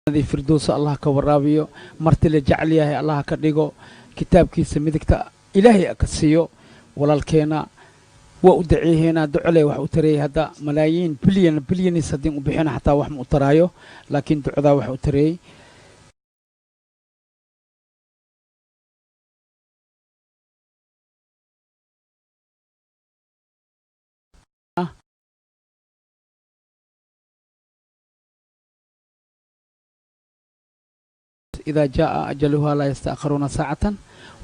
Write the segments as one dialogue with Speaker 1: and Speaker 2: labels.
Speaker 1: هذه فردوس الله كورابيو مرتل جعليها الله كدغو كتاب كيس مدكتا إلهي أكسيو ولا الكينا وأدعي هنا دعلي وحوتري هذا ملايين بليون يصدقون بحنا حتى وحم أترايو لكن دعذا وحوتري إذا جاء أجلها لا يستأخرون ساعة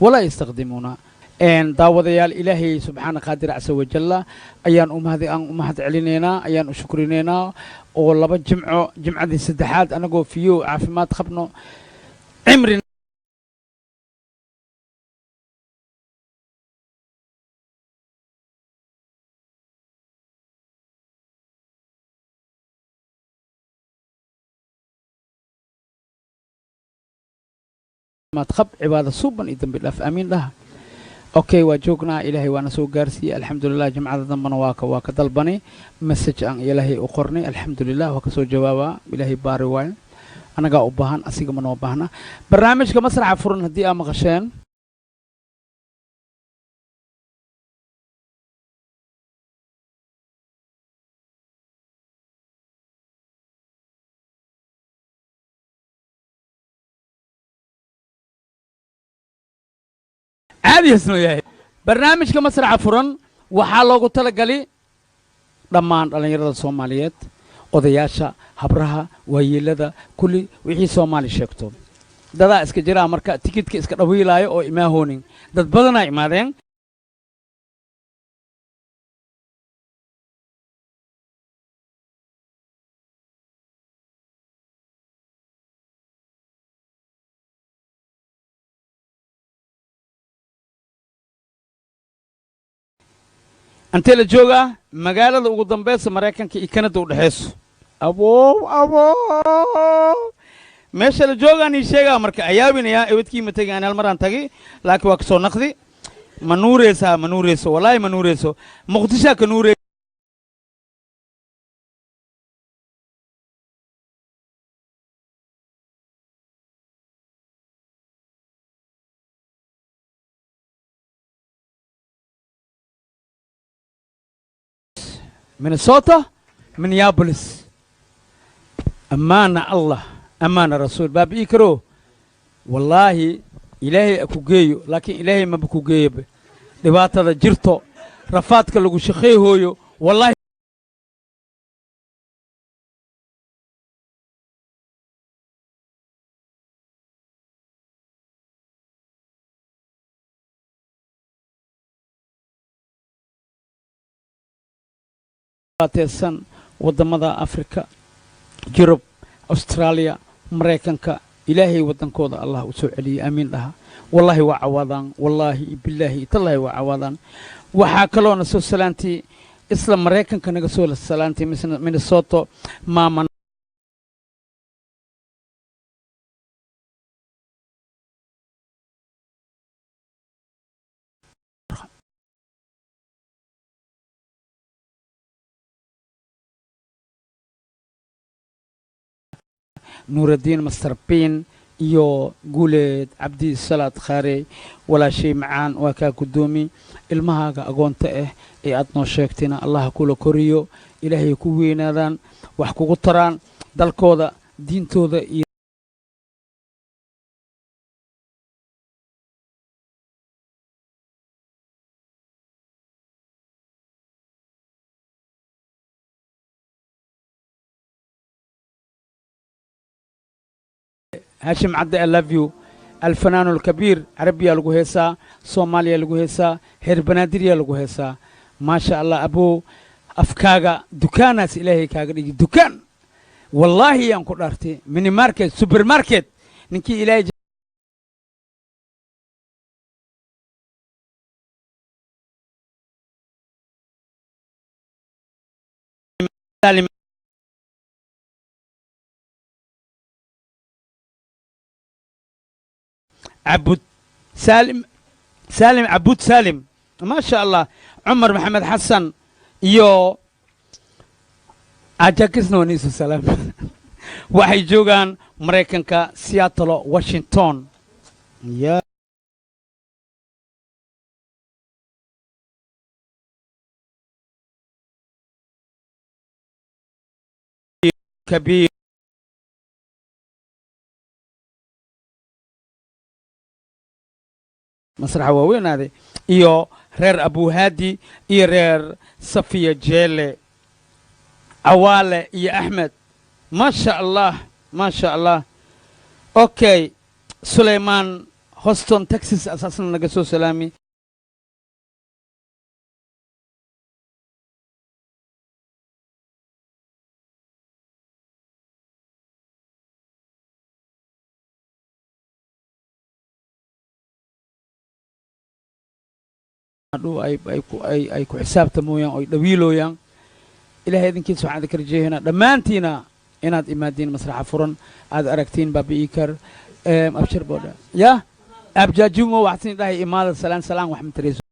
Speaker 1: ولا يستقدمون إن داوديال إلهي سبحانه قادر عز وجل أيان هذه أمهات علينا أيان شكرنا والله جمعة ذي السدحات أنا أقول فيو عافمات خبنا عمري ما تخب عبادة صوبا إذن بالله فأمين لها أوكي وجوكنا إلهي وأنا سو جارسي الحمد لله جمعة ذنبنا واك دلبني مسج عن إلهي أقرني الحمد لله وكسو جوابا إلهي باري وين أنا قا أبهان أسيق من أبهنا برنامج كمسرح فرن هدي أم غشان عادي اسمه ياهي برنامج كمسرح فرن وحالو قلت لك لي دمان على يرد الصوماليات odayaasha habraha waayilada kulli wixii Soomaali sheegto dada iska jira marka tikidka iska dhawiilaayo oo imaahoonin dad badan ay imaadeen anta la jooga magaalada ugu dambeeysa Mareykanka iyo Kanada u dhaxayso abo meesha la joogaan ii sheega marka ayaabinaya ewadkii ma tagay aan maraan tagay laakiin waa ka soo naqdi manuureyso wallahi manuureyso muqdisho ka nuure Minnesota Minneapolis أمانة الله أمانة رسول باب إكرو والله إلهي أكو جيو لكن إلهي ما بكو جيب لبعض هذا جرتو رفاتك لو شخيه هويو والله تيسان ودمدا أفريقيا جروب أستراليا مريكانكا إلهي ودنكودا الله وسوعلي أمين لها والله وعوضان والله بالله تالله وعوضان وحاكلون سو سلانتي إسلام مريكانكا نقصول السلانتي من الصوتو ماما نور الدين مستر بين يو قولت عبدي الصلاة خاري ولا شيء معان وكا قدومي المهاجة أقونت إيه أدنو شيكتنا الله كله كوريو إلهي كوينا ذان وحكو قطران دالكودا دين تودا هاشم عبد I love you الفنان الكبير عربية لجوهسا صوماليا لجوهسا هربناديريا لجوهسا ما شاء الله أبو أفكاغا دكانات إلهي كاغري دكان والله ينقل أرتي ميني ماركت سوبر ماركت نكي إلهي عبود سالم عبود سالم ما شاء الله عمر محمد حسن يو أجاكسنا ونيسو سلام waxay joogaan maraykanka seattle washington ya kabiir masraxa waaweynaade iyo reer abuhaadi iyo reer safiya jeele cawaale iyo axmed maasha allah maasha allah okay sulaymaan houston texas asaasna naga soo salaami ay ku xisaabtamoyaan oy dhawiilooyaan ilaahay idinkiisa waxaan idinka rajeeynaa dhammaantiina inaad imaadiin masraxa furan aad aragtiin baabi'ikar abshir boodha ya abjaajumo waxsin dhahay imaada salaan salaan wax matareyso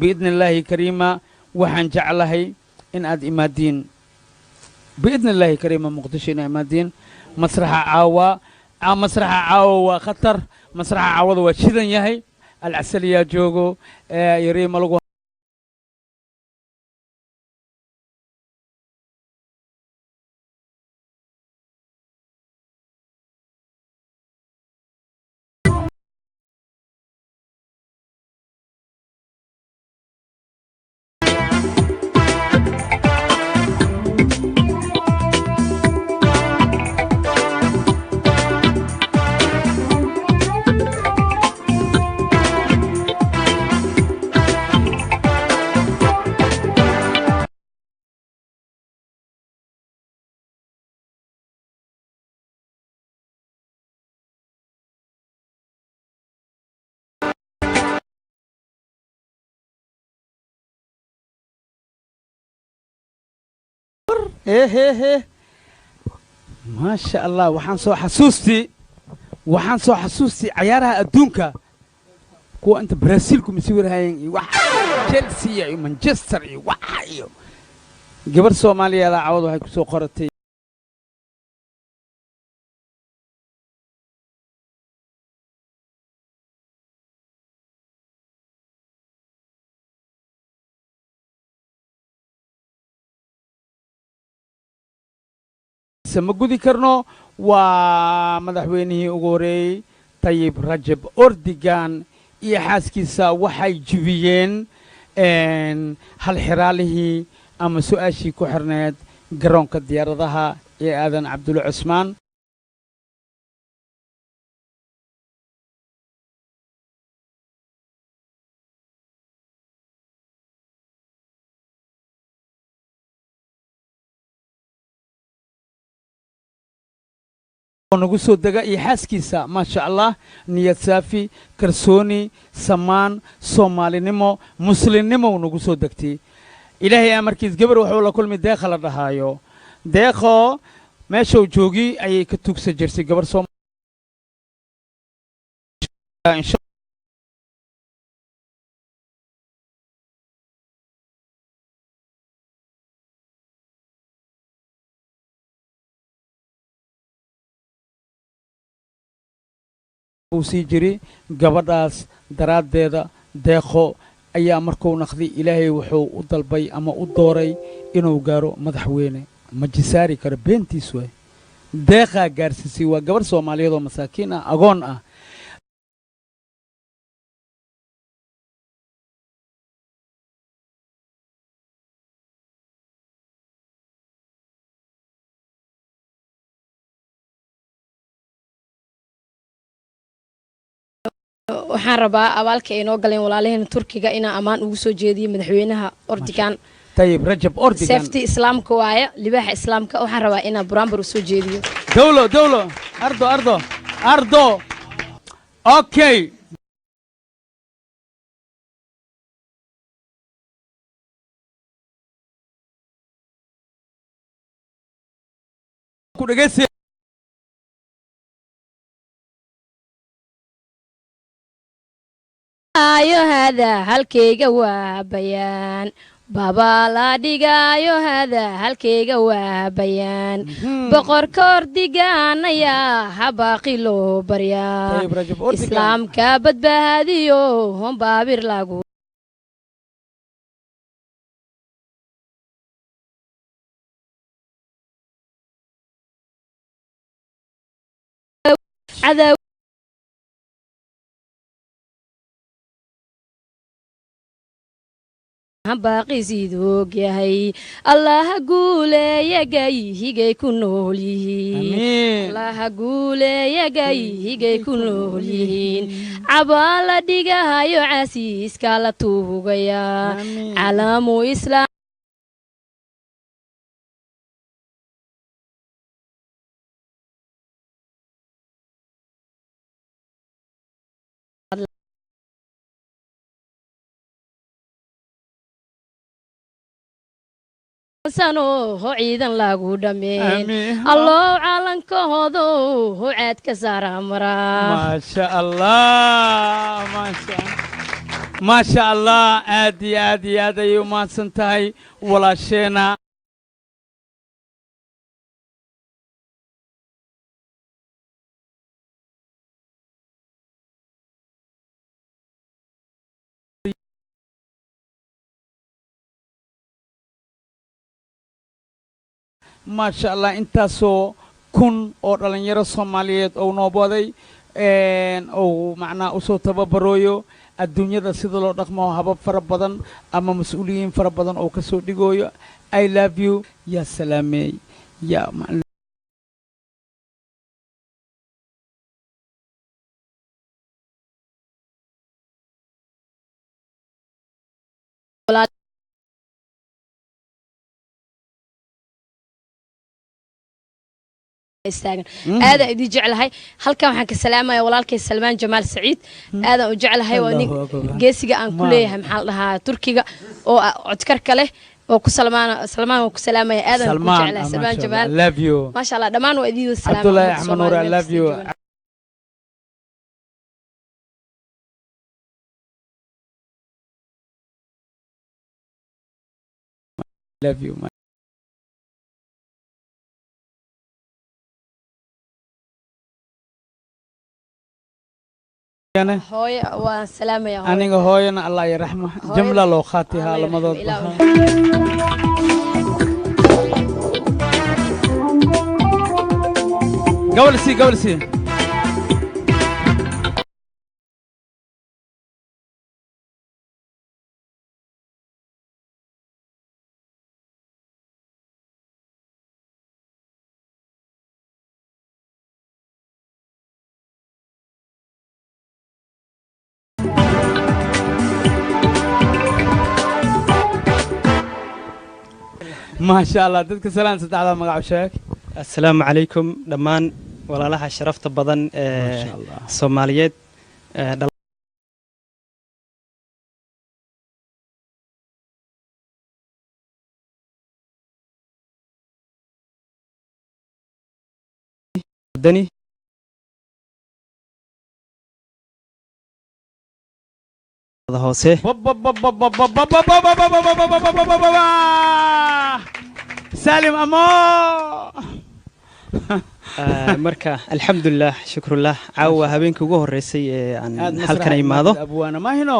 Speaker 1: بإذن الله كريمة وحن جعلها إن أد إمادين بإذن الله كريمة مقدشين إمادين مسرح عاوة مسرح عاوة خطر مسرح عاوة وشذن يهي العسلية جوجو يريم لغو هيه ما شاء الله وحان سو حسوستي عيارها الدونكا كو انت برازيلكم يسوير هاي تشيلسي مانشستر وحايو قبر سوماليا لا عوض waxay ku soo qoratay ma gudi karno waa madaxweynihii ugu horeeyey Tayyip Rajab Erdogan iyo xaaskiisa waxay jibiyeen hal xiraalihii ama su'aashii ku xirneed garoonka diyaaradaha ee aadan cabdulle cusmaan nagu soo daga iyo xaaskiisa maasha allah niyad saafi kalsooni samaan soomaalinimo muslimnimo nagu soo degtay ilaahay amarkiis gabar wuxuu la kulmay deeqa la dhahaayo deeqo meesha uu joogi ayay ka tugsan jirtay gabar sii jiri gabadhaas daraaddeeda deeqo ayaa markuu naqday ilaahay wuxuu u dalbay ama u dooray inuu gaaro madaxweyne ma jisaari karo beentiis waay deeqaa gaarsiisay waa gabar soomaaliyeed oo masaakiin ah agoon ah
Speaker 2: waxaan rabaa abaalka ay noo galeen walaalaheen Turkiga inaan amaan ugu soo jeediyo madaxweynaha Erdogan
Speaker 1: Tayyip Rajab Erdogan
Speaker 2: safety islaamka waaya libaaxa islaamka waxaan rabaa inaan buraanbur u soo jeediyo
Speaker 1: dawlo ardo okay ku dhageysi
Speaker 2: ayo hada halkayga waa bayaan baba la dhigayo hada halkayga waa bayaan boqorka ordigaanaya habaaqi loo baryaa islaamka badbaadiyo hon baabir lagu عذاب باقي سيدوك يا هي الله قول يا جاي هيجي كنوليهين الله قول يا جاي هيجي كنوليهين عبالة ديجا هاي عسيس كالا توجيا علام إسلام sano ho ciidan lagu dhameen allah caalankoodo ho caad ka saara mara
Speaker 1: ما شاء الله آدي يوم سنتهي ولا شينا ما شاء الله انت سو كن او dhalinyaro Soomaaliyeed oo noobaday oo macna u soo tababarayo adduunyada sida loo dhaqmo habab fara badan ama mas'uuliyiin fara badan oo ka soo dhigooyo I love you ya salaamay ya
Speaker 2: استاغن هذا idii jeclahay halkan waxaan ka salaamayaa walaalkay Salmaan Jamaal Saciid aad u jeclahay waa nin geesiga aan ku leeyahay maxaa la dhahaa Turkiga oo codkarka leh oo ku Salmaan ku salaamaya aad aan ku jeclahay Salmaan Jamaal
Speaker 1: love you
Speaker 2: ma sha Allah dhamaan waa idii salaam
Speaker 1: Abdullah Ahmed Noor I love you love you
Speaker 2: هوي والسلامة يا هوي
Speaker 1: أنا هوينا الله يرحمه جملة لو خاتها لمضت قول سي ما شاء الله dadka salaan sadexda magac sheeg
Speaker 3: السلام عليكم dhamaan walaalaha sharafta badan ee Soomaaliyeed dani hoose
Speaker 1: سالم أمو
Speaker 3: marka alxamdulillah shukrullah caawa habeenkii ugu horeysay ee aan halkan imaado
Speaker 1: abwaana ma hino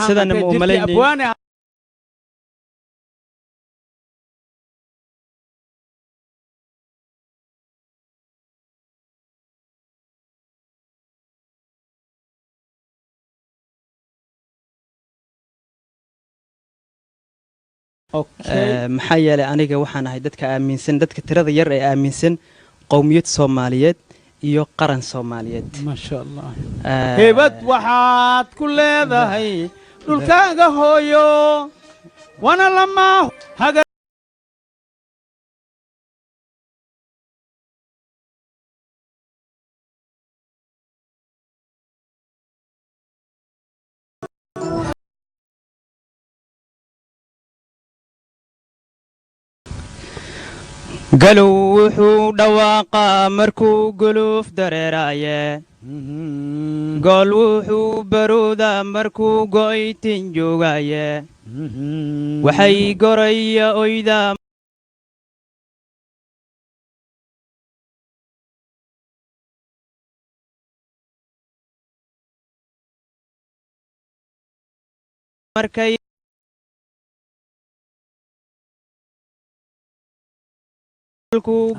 Speaker 3: sidana ma umaleynay maxaa yeelay aniga waxaan ahay dadka aaminsan dadka tirada yar ee aaminsan qowmiyad Soomaaliyeed iyo qaran Soomaaliyeed
Speaker 1: ma sha Allah heebad waxaad ku leedahay dhulkaaga hooyo wana lama haga
Speaker 3: galow wuxuu dhawaaqaa markuu guluuf dareeraaye gool wuxuu baroodaa markuu go'aytin joogaaye waxay goraya oydaa markay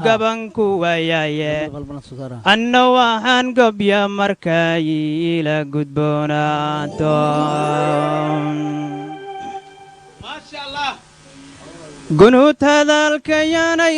Speaker 3: gabanku waayaye anna waxaan gobya markay ila gudboonaato gunuud hadalkayanay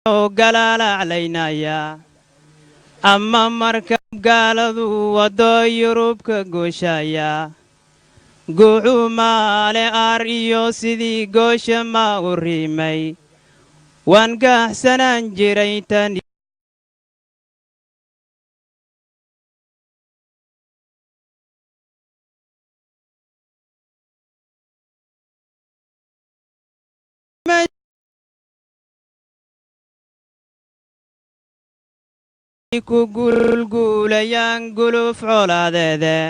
Speaker 3: galaalaclaynaya ama markab gaaladu waddo yurubka gooshaya guuxuu maale aar iyo sidii goosha ma u riimay waan gaaxsanaan jiray tan ku gulguulayaan guluf colaadeede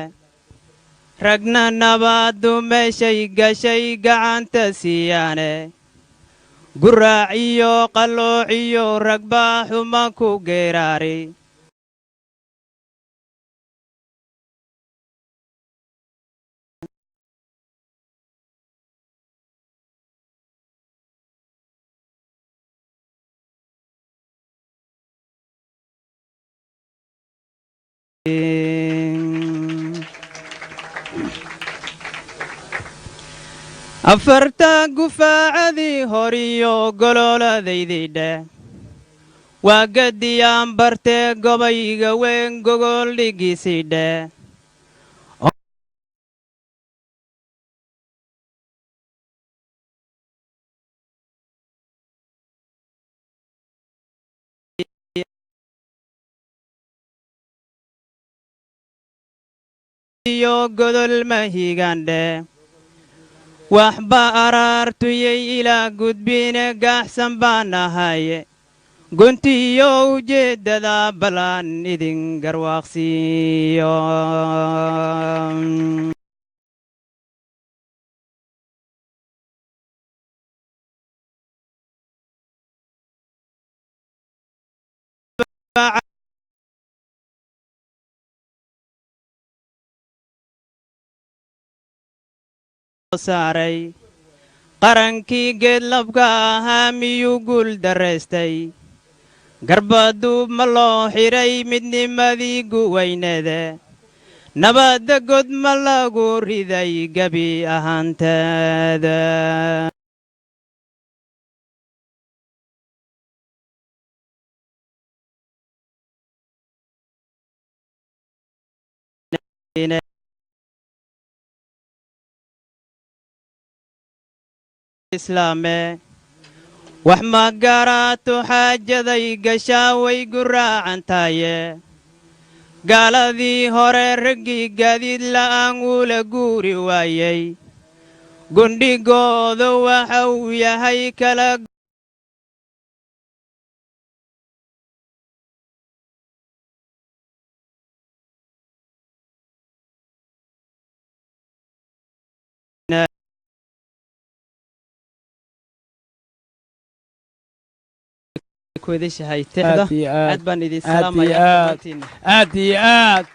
Speaker 3: ragna nabaaddu meeshay gashay gacanta siiyaane guraac iyo qallooc iyo ragbaa xuma ku geeraari afarta gufaacadii horiyo gololadaydidhe waa gadiyaan bartee gobayga weyn gogol dhigiisidhe iyo godol mahigandhe waxba araartuyay ilaa gudbine gaaxsan baan ahaye guntiyo ujeeddada ballan idin garwaaqsiiyo saaray qarankii geedlabka ahaa miyuu guul daraystay garbaduub ma loo xidhay midnimadii guwayneede nabadda god ma lagu riday gebi ahaanteeda islaame wax ma garaato xaajaday gashaa way guraacantaye gaaladii hore raggii gaadiid la'aan uula guuri waayey gundhigooda waxa uu yahay kala
Speaker 1: aad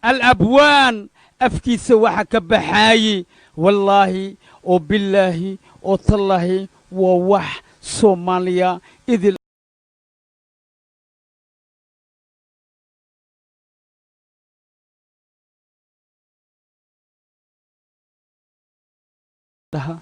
Speaker 1: الأبوان أفكيس وحك بحاي والله وبالله وطالله ووح صوماليا إذ لها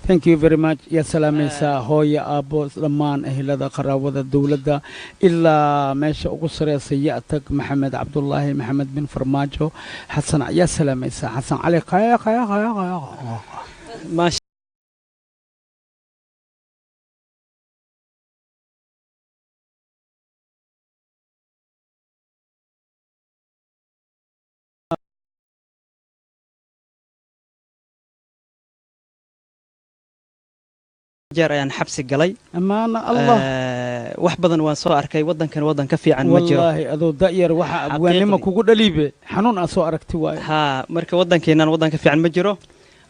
Speaker 1: thank you very much يا سلاميسا هويا أبو لمان أهل هذا قراوة الدولة إلا ماشى أقصر سيئتك محمد عبد الله محمد بن فرماجو حسن يا سلاميسا حسن علي قيا قيا قيا قيا
Speaker 3: ما jeer ayaan xabsi galay
Speaker 1: amaana allah
Speaker 3: wax badan waan soo arkay wadankan wadan ka fiican ma jiro
Speaker 1: wallahi adoo da'yar waxa abwaanimo kugu dhaliibe xanuun aan soo aragti waayo
Speaker 3: ha marka wadankeenan wadan ka fiican ma jiro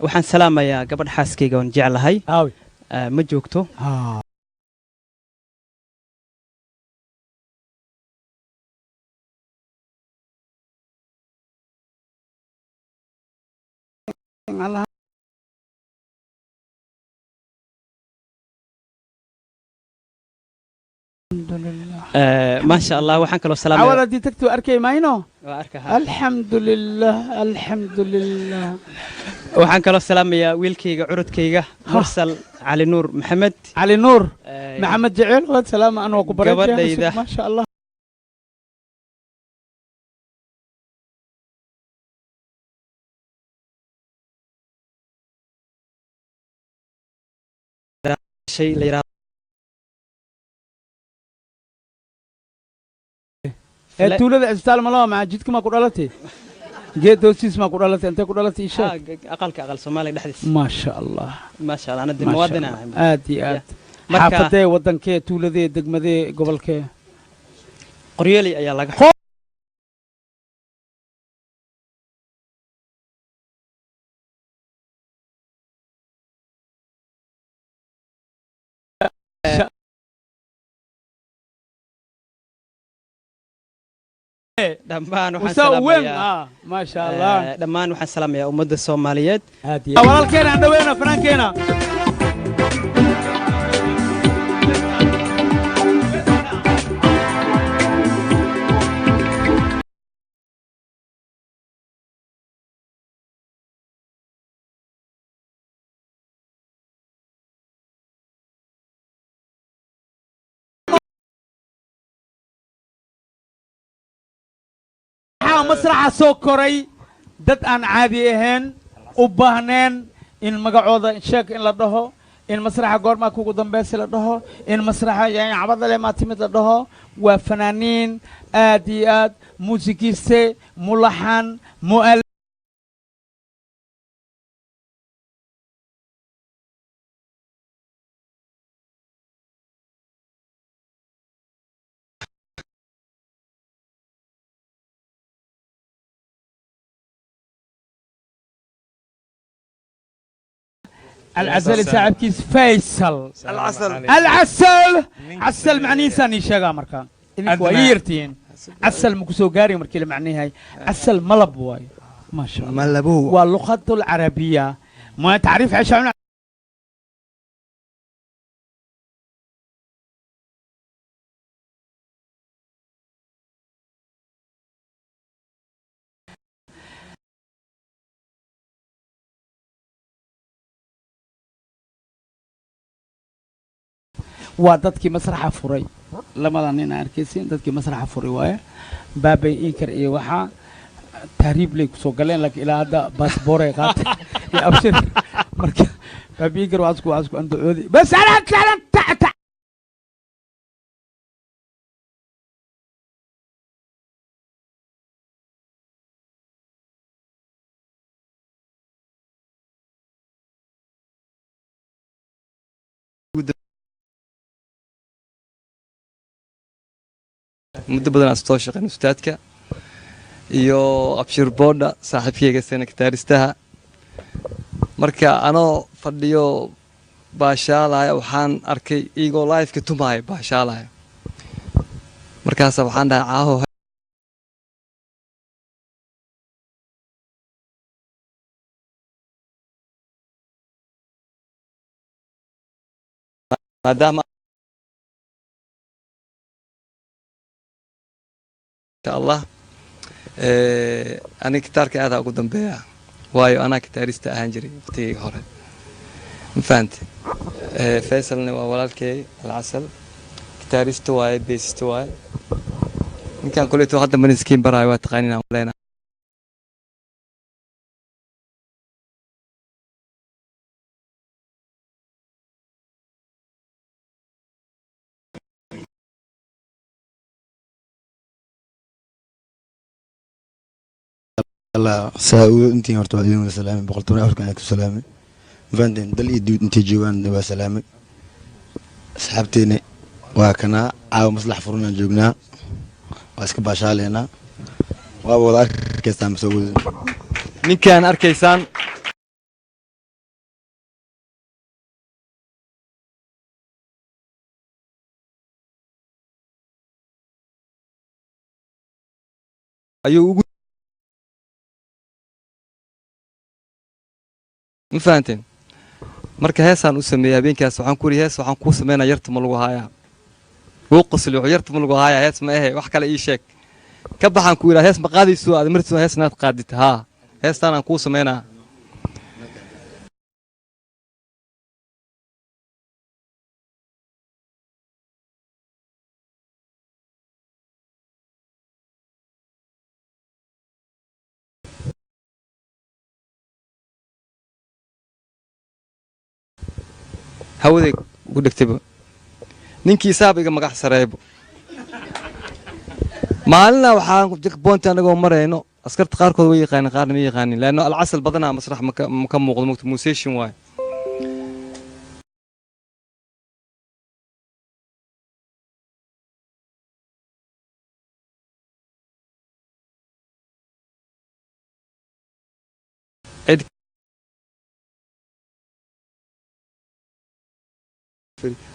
Speaker 3: waxaan salaamayaa gabadh xaaskeyga oo jeclahay ma joogto
Speaker 1: Allah
Speaker 3: ما شاء الله وحن كلو سلام
Speaker 1: أولا دي تكتو أركي ماينو
Speaker 3: وأركها
Speaker 1: الحمد لله الحمد لله
Speaker 3: وحن كلو سلام يا ويلكيغا عرضكيغا مرسل علي نور محمد
Speaker 1: علي نور محمد جعيل والسلام أنا وكبرت ما شاء الله
Speaker 3: شيء ليرا
Speaker 1: تولد أستاذ ملا مع جدك ما كرالتي جيت دوسيس ما كرالتي أنت كرالتي إيش
Speaker 3: أقل سومالي دحدث
Speaker 1: ما شاء الله
Speaker 3: ما شاء الله أنا دي موادنا
Speaker 1: آدي حافتي ودن كي تولدي دقمدي قبل كي
Speaker 3: قريلي أيا لك دمان وحن سلام
Speaker 1: ما شاء الله
Speaker 3: دمان وحن سلام يا أمد الصوماليات
Speaker 1: هادي والله كينا عند وين فنان كينا مسرح سوكري دد أن عادي هن وبهنن إن مقعود شك إن لده إن مسرح قور ما كوكو دمبس لده إن مسرح يعني عبد الله ما تمت لده وفنانين آديات موسيقيست ملحن مؤلف العسل ساعد كيس فيصل العسل عسل معني إنسان شجع مركان إنك ويرتين عسل مكسو قاري مركي معني هاي عسل ملب واي ما شاء الله
Speaker 4: ملبوه
Speaker 1: واللغة العربية ما تعرف عشان وادتك مسرح فري لما ظنينا أركيسين دتك مسرح فري وايا بابي إنكر إيه وحى تهريب لك سوقلين لك إلى هذا باسبوري قات يا أبشر مركب بابي إنكر واسكو عنده عودي بس أنا تع
Speaker 4: مدة بدنا أستوشق إن أستاذك يو أبشر بودا صاحب كيجا سنة كتارستها مركا أنا فديو باشالا وحان أركي إيجو لايف كتوماي باشالا مركا سبحان ده عاهو مادام إن شاء الله أنا كتارك هذا أقول دم بيا وايو أنا كتارست أهنجري في هوري ma fahantay faysalna waa walaalkay alcasal gitaarista waaye beesista waaye ninkan kuleeto hadda maniskiin baraayo waa taqaaniin aan leena
Speaker 5: الله ساوي انتي هرتو عليهم السلام بقولتوني أفريقيا عليكم السلام فاندين دل يدود انتي جوان دوا سلامي أصحابتيني وكنا عاو مصلح فرنا جوجنا واسك باشالينا وابو ذاك كيسام مسوي
Speaker 4: ninkan arkaysaan ayuu ugu ma fahanteen marka heesaan u sameeyay habeenkaas waxaan ku yiri hees waxaan ku sameeynaa yarta ma lagu haayaa wuu qosli wuxuu yarta ma lagu haayaa hees ma ahe wax kale ii sheeg ka baxaan ku yiri hees ma qaadayso aad martiso heesnaad qaadid haa heestaan aan ku sameeynaa hawaday ugu dhigtayba ninkii saabiga magac sareebo maalina waxaan jakboonta anagoo marayno askarta qaarkood way yaqaaneen qaarna ma yaqaanin laano alcasal badanaa masrax ma ka muuqdo mugta musician waay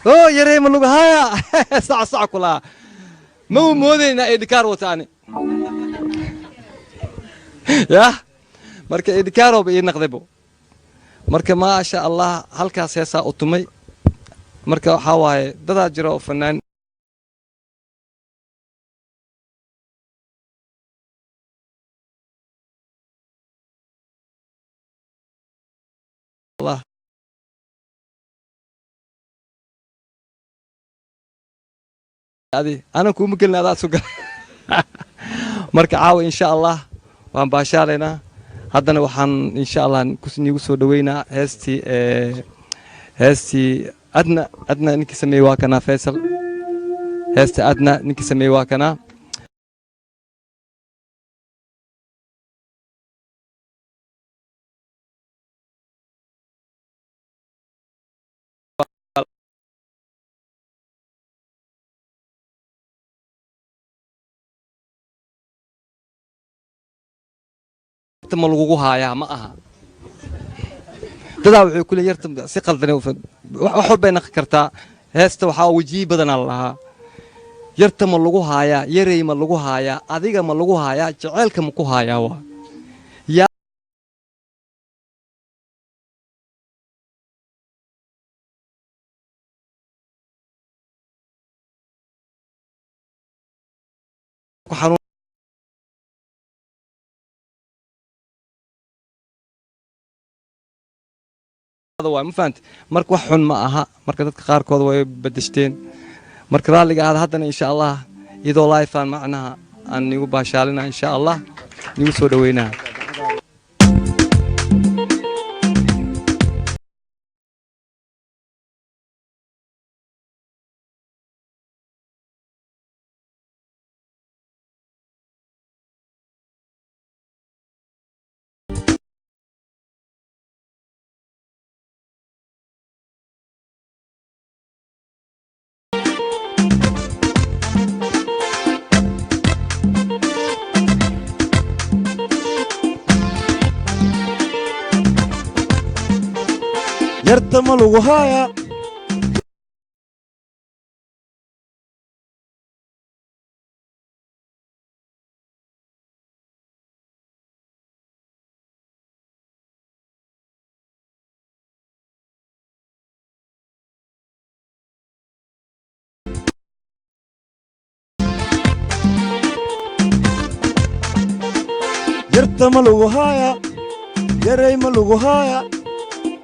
Speaker 4: oo yaree ma lagu haya sac kula ma moodayna edikar wataani ya marka edikaro bay naqdebo marka ma sha Allah halkaas heesa u tumay marka waxa waaye dad jira oo fanaan Allah أنا كوم قلنا هذا سوق مركع عاو إن شاء الله وان باشالنا هذا وحن إن شاء الله نكسني وسود وينا هستي أدنى نكسمي واكنا فيصل هستي أدنى نكسمي واكنا ما لغو هايا ما أها تداوي كل يرتم ثقل ذني وحب أن خكرتا هسه وحاوجي بدن الله يرتم لغو هايا يري ما لغو هايا أذيك ما لغو هايا جعلك مكو هايا وا يا ما فهمت مرك وحن ما أها مرك دتك قاركود way بدشتين مرك رالي هذا هذا إن شاء الله إذا لايف معنا أن نيجو باشالنا إن شاء الله نيجو سودوينا
Speaker 5: يرتم الوهاية يرتم الوهاية يريم الوهاية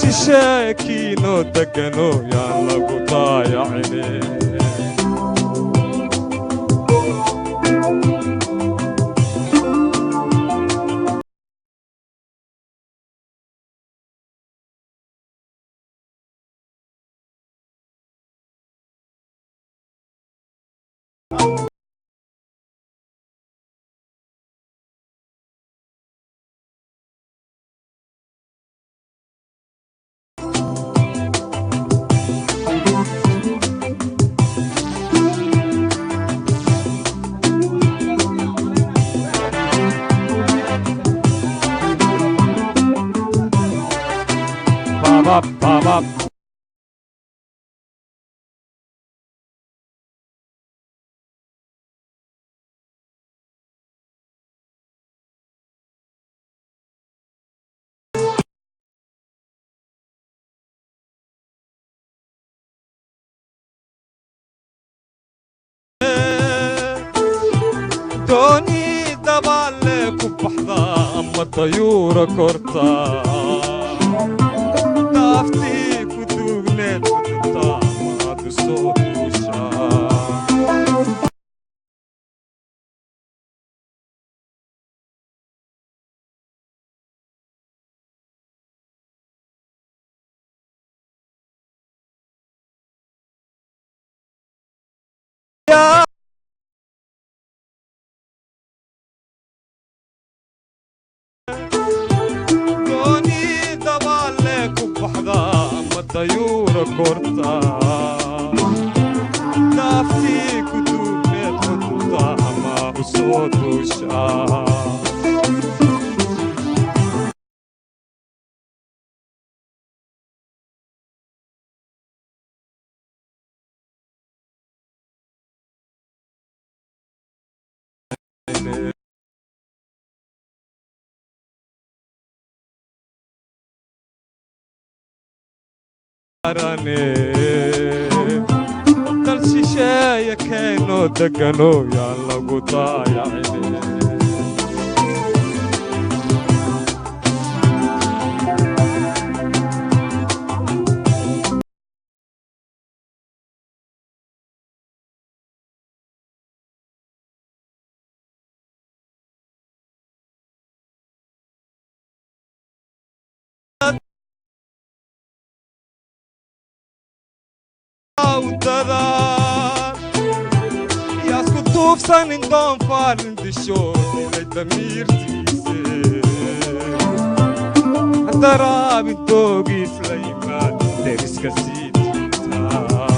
Speaker 6: shisheekiinoo deganoo yaan lagu daayacine Bop. دوني دبالك وبحضا أما الطيورة كورتا دافتيك ودوغنيت ودتا ما بصوت وشا دوني دبالك وبحضا أما الطيورة كورتا دافتيك ودوغنيت ودتا ما بصوت وشا dal shisheeya keenoo deganoo yaan lagu daayacine يا سكوتوف سنين دون فارن دشوني لدميرتيسي درابي دوغي سليمان ديرس كسيتيتا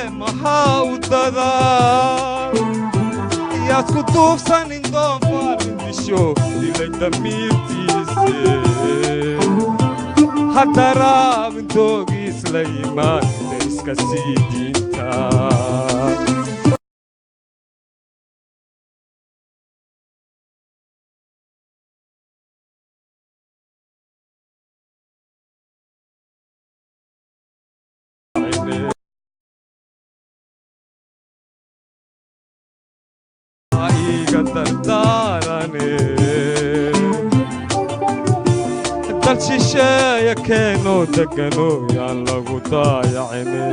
Speaker 6: محاودة يا سكوتوف سنين دون فارن دشو إلي دميرتيسي حتى من دوغي سليمان ديس كسيدينتا dal shisheeya keenoo deganoo yaan lagu daayacine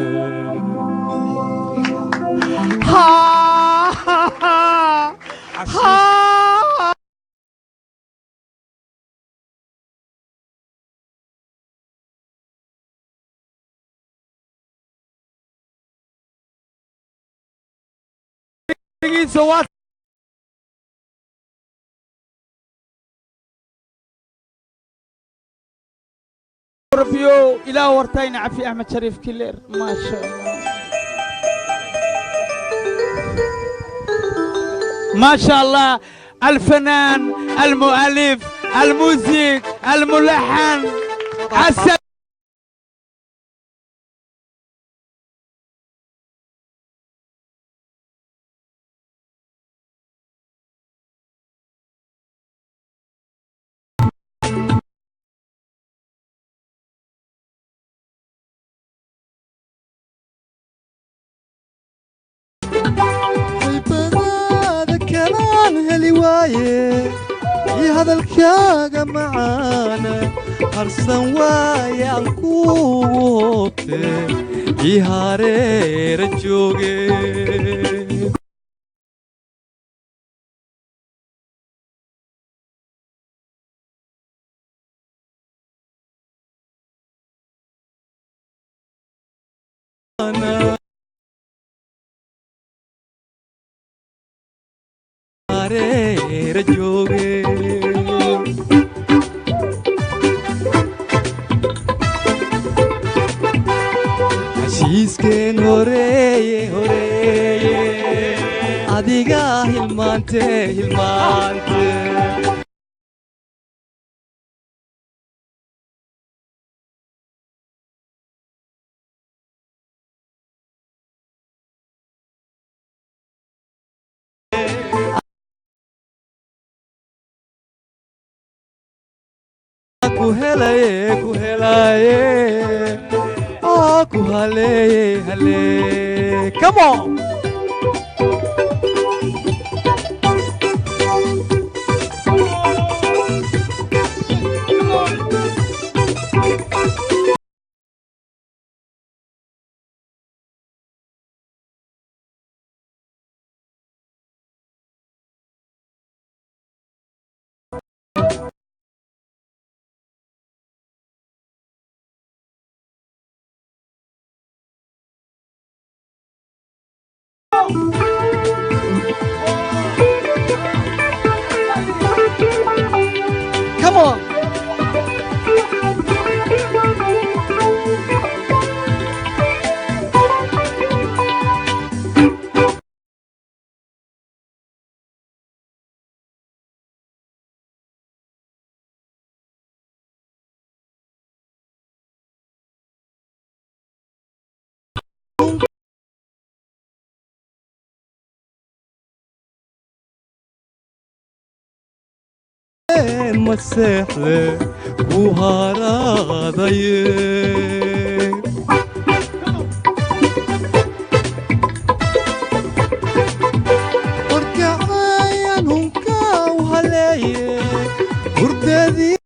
Speaker 1: ربيو إلى ورتين عفي أحمد شريف كلير ما شاء الله ما شاء الله الفنان المؤلف الموزيك الملحن
Speaker 4: waaye iyo hadalkaaga macaana harsan waaye aan kuugu hoobte ii hareera jooge hareera jooge heshiiskeen horeeye horeeye adigaa hilmaante hilmaante ku helaye oo ku haleeye halee come on come on مسحلة وهراضي وركعايا نونكا وهلاي وردادي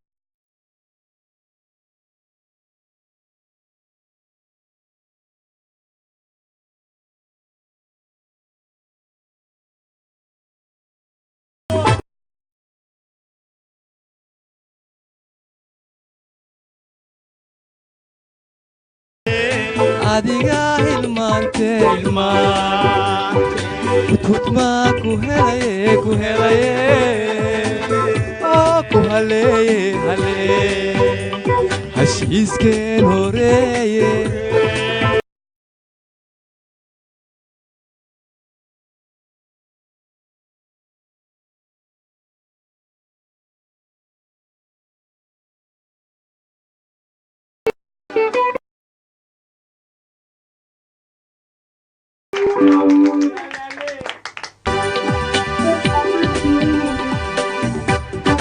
Speaker 4: adigaa hilmaante kutmaa ku helaye oo ku haleeye halee heshiiskeen horeeye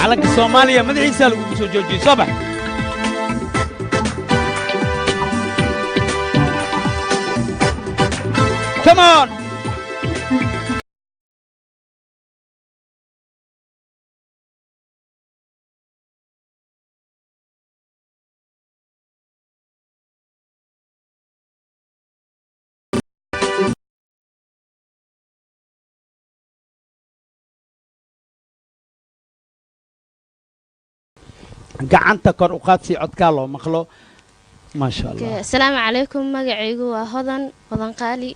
Speaker 1: calanka Soomaaliya madaxiisa lagu soo joojiyay subax come on gacanta kor u qaad si codka loo maqlo ma sha Allah
Speaker 2: السلام عليكم magacaygu waa hodan qaali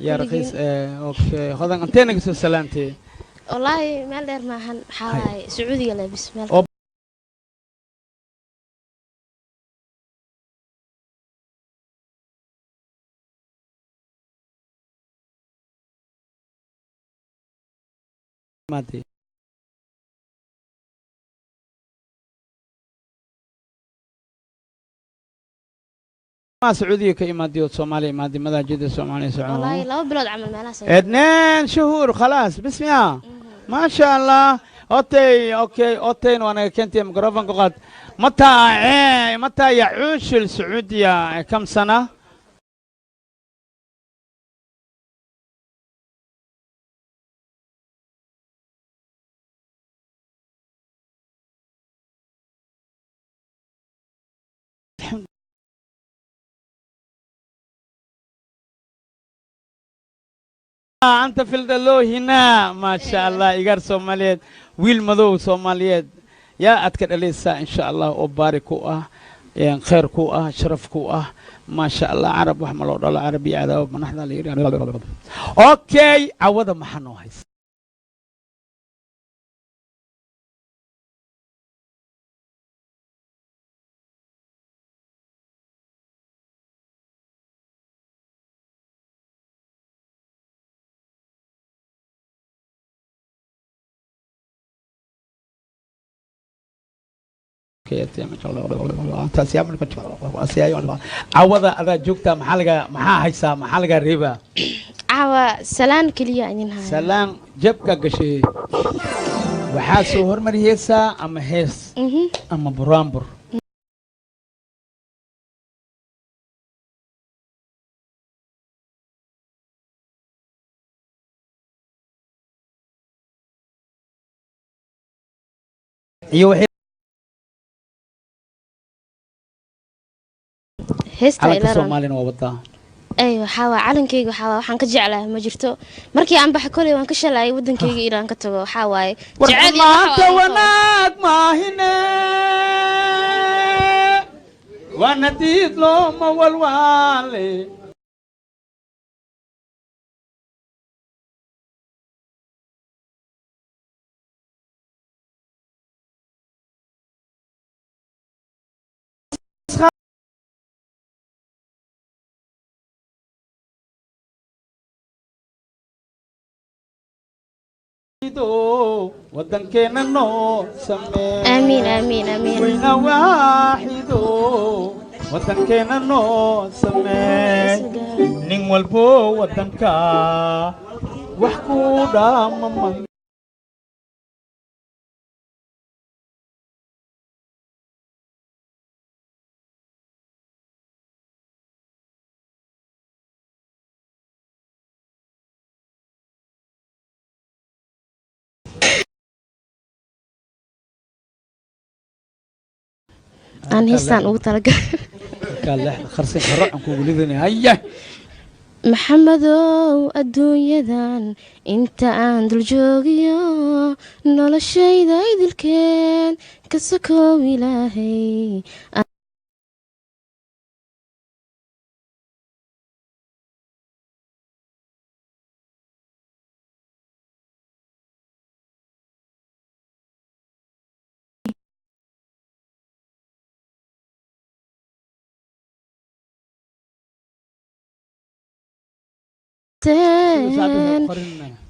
Speaker 1: يا رخيص اوكي hodan anteena soo salaantay
Speaker 2: wallahi meel dheer maahan xawaay sacuudiga la bismillah
Speaker 1: مادي ما سعودية كإمادية وصومالية إمادية ماذا جد الصومالية سعودية
Speaker 2: والله لو بلاد عمل معنا
Speaker 1: 2 شهور خلاص بسم الله ما شاء الله اوكي وانا كنت ميكروفون قد متى يعيش السعودية كم سنة أنت في الدلو هنا ما شاء الله إيجار سوماليات ويل مدو سوماليات يا أتكد لسه إن شاء الله وباركوا يعني خيركوا شرفكوا ما شاء الله عرب وحمل الله عربي على من احنا لي اوكي عوض ما حنو هيس عوض هذا جوكتا محا هيسا محلقة ريبا
Speaker 2: عوا سلام كليا إنها
Speaker 1: سلام جبكا قشي وحاسو هرمر هيسا أما هيس أما برامبر ايوه
Speaker 2: هستا
Speaker 1: على
Speaker 2: إلى
Speaker 1: الصوماليين ووضع
Speaker 2: أيوة حوا علن كيجو حوا وحن كجعله ما جرتو مركي عم بحكولي وان كشلاي ودن كيجو إيران كتبو حواي
Speaker 1: جعلي ما توناك ما هنا وانا تيتلو ما والوالي ودن كينا نو سمي
Speaker 2: آمين آمين آمين
Speaker 1: وين واحد ودن كينا نو سمي نين والبو ودن كا وحكو دام من
Speaker 2: أنا هسان أوترك
Speaker 1: قال له خرسين خرعكم ولدني هيا
Speaker 2: محمدو الدنيا انت عند الجوغيو نولا الشي ذا يدلكين كسكو إلهي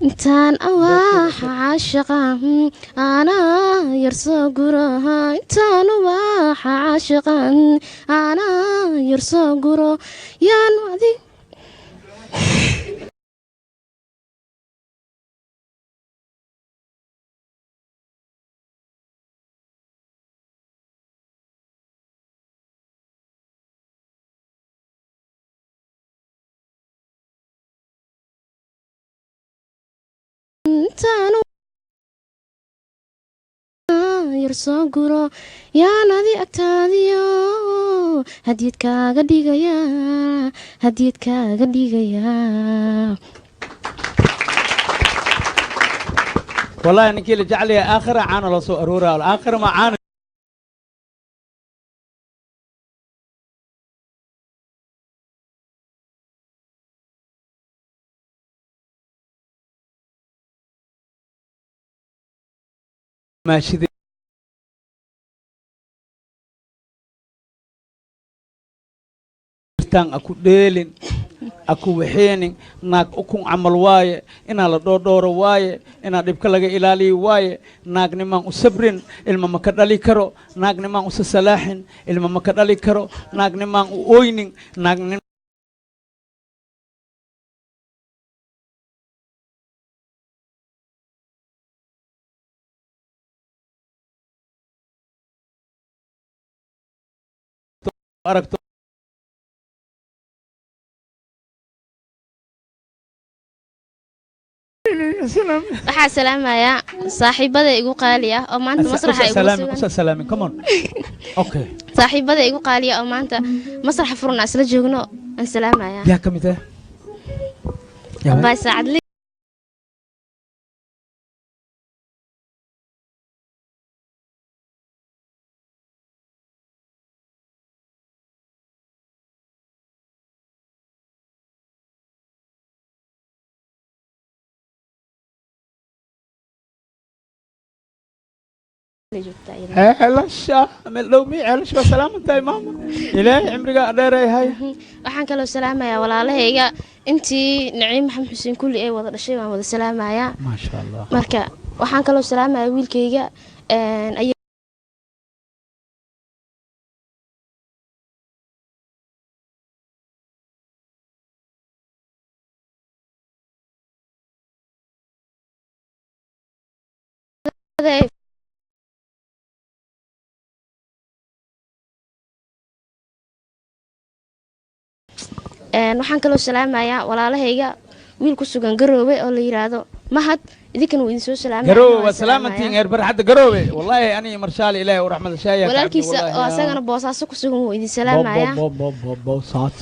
Speaker 2: intaan awaax caashiqan anaa yarsoo guraha intaan awaax caashiqan anaa yarsoo guro yaan wadi yarsoo guro yaan adi agtaadiyo hadiyad kaaga dhigayaa
Speaker 1: والله انك اللي جعلي اخر عانى لو سو ارورا الاخر ما عانى ماشي aku dheelin aku waxeenin naag ukun camal waaye inaa la dhoodhooro waaye inaa dhibka laga ilaaliyo waaye naagnimaan u sabrin ilma ma ka dhali karo naagnimaan usa salaaxin ilma ma ka dhali karo naagnimaan u ooynin naagnim aragto
Speaker 2: waxaa salaamayaa saaxiibada igu qaali ah oo maanta masraxa igu sugan
Speaker 1: salaamin come on okay
Speaker 2: saaxiibada igu qaali ah oo maanta masraxa furna isla joogno aan salaamayaa
Speaker 1: yaa kamid ah
Speaker 2: baa saacad
Speaker 1: ceelasha meel dhow mi ceelasha waa salaaman tahay maama ilaahay cimriga dheeray hay
Speaker 7: waxaan kaloo salaamayaa walaalahayga intii naciim maxamed xuseen kulli ay wada dhashay waan wada salaamayaa
Speaker 1: maasha allah
Speaker 7: marka waxaan kaloo salaamayaa wiilkayga waxaan kaloo salaamayaa walaalahayga wiil ku sugan garoowe oo la yiraahdo mahad idinkana wuu idin soo salaamaya
Speaker 1: garoowe waa salaamantiin heer barxadda garoowe wallahi ani marshaal ilaahay u raxmada shaaya
Speaker 7: walaalkiisa oo asagana boosaaso ku sugan wuu idin salaamaya
Speaker 1: saad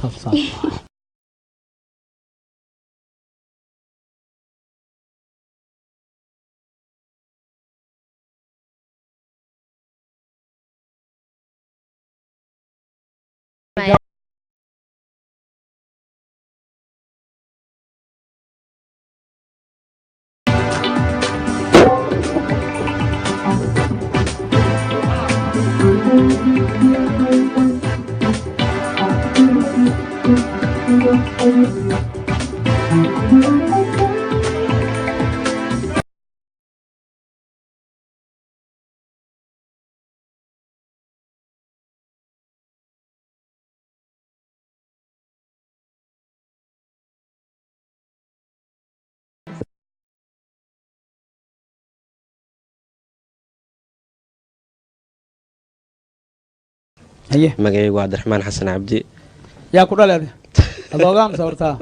Speaker 1: haye
Speaker 8: magacaygu waa Cabdiraxmaan Xasan Cabdi
Speaker 1: yaa ku dhaleed adoogaam sawirtaa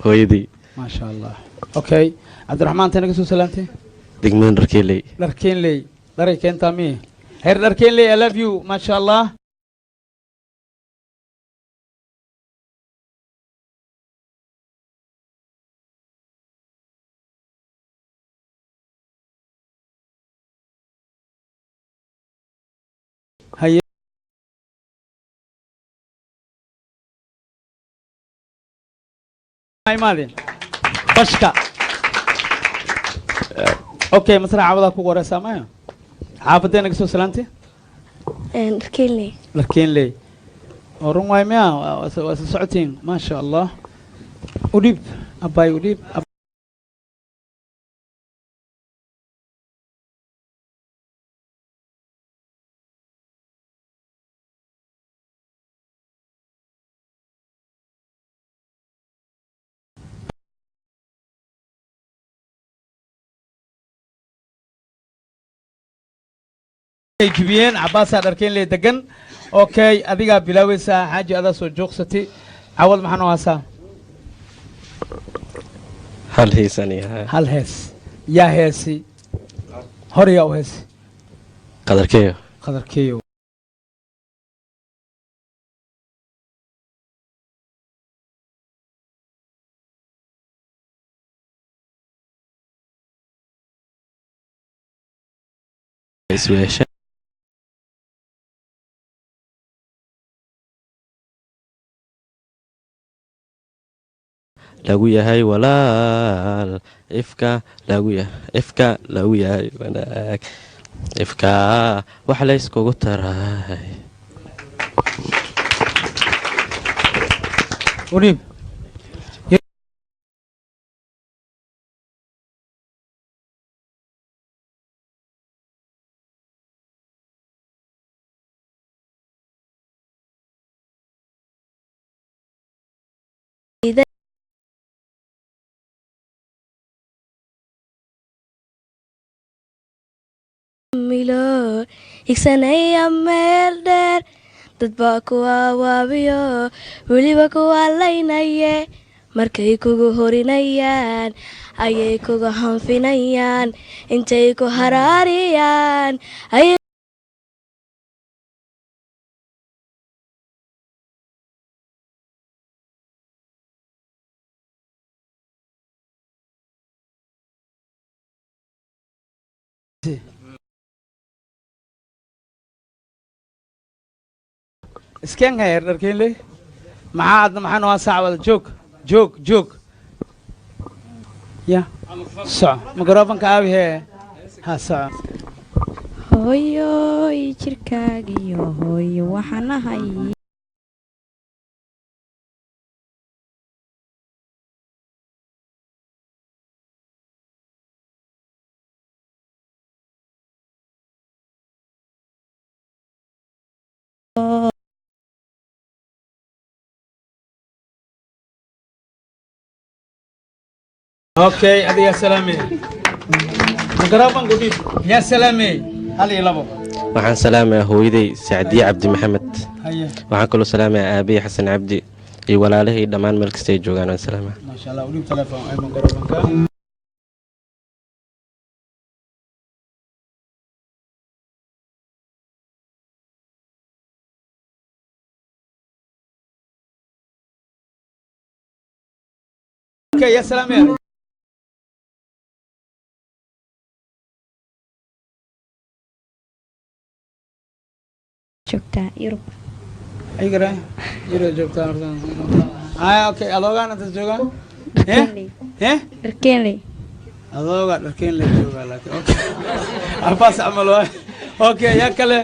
Speaker 8: hooyadii
Speaker 1: maasha allah okay Cabdiraxmaan tanaga soo salaamtay
Speaker 8: degmada
Speaker 1: dharkeenley dharay keentaa mi heer dharkeenley I love you maasha allah haye مالين بشكا اوكي مثلا عوضها كو ورسا ما عافتين كسو سلامتي لكن لي ورون واي ميا سعتين ما شاء الله وديب اباي وديب جبين عباس أركين لي دقن أوكي أديك بلاويسا حاجة هذا سوجوكستي أول محنو هسا
Speaker 8: هل هي سني
Speaker 1: هل هيس يا هيسي هوري أو هيسي
Speaker 8: قدر كيو اسويش lagu yahay walaal ifka lagu yahay wanaag ifka wax la iskugu taray
Speaker 1: ونيب
Speaker 9: milo igsanaya meel dheer dad baa kuwa waabiyo weliba kuwa laynaye markay kugu horinayaan ayay kuga hanfinayaan intay ku haraariyaan
Speaker 1: اسكان غير دركين لي معاد محن واسع ولا جوك يا سع مقربن كابي هي ها سع
Speaker 9: hooyoy jirkaagiyo hooyo waxaan ahay
Speaker 1: اوكي ادي يا سلامي مقربان قديم يا سلامي هل يلبو
Speaker 8: waxaan salaamayaa hooyaday Sacdiye Cabdi Maxamed
Speaker 1: هيا
Speaker 8: waxaan kaloo salaamayaa aabay Xasan Cabdi iyo walaalahay dhammaan meel kasta ay joogaan aan salaamayaa
Speaker 1: ما شاء الله وديم تليفون اي مقربان اوكي يا سلامي
Speaker 9: joogtaa Yurub
Speaker 1: ايقرا يرو جوبتان اوكي ادوغان انت جوغان ايه
Speaker 9: dharkeenley
Speaker 1: adooga dharkeen la joogaa laakiin okay arbaas amal waa okay yaa kale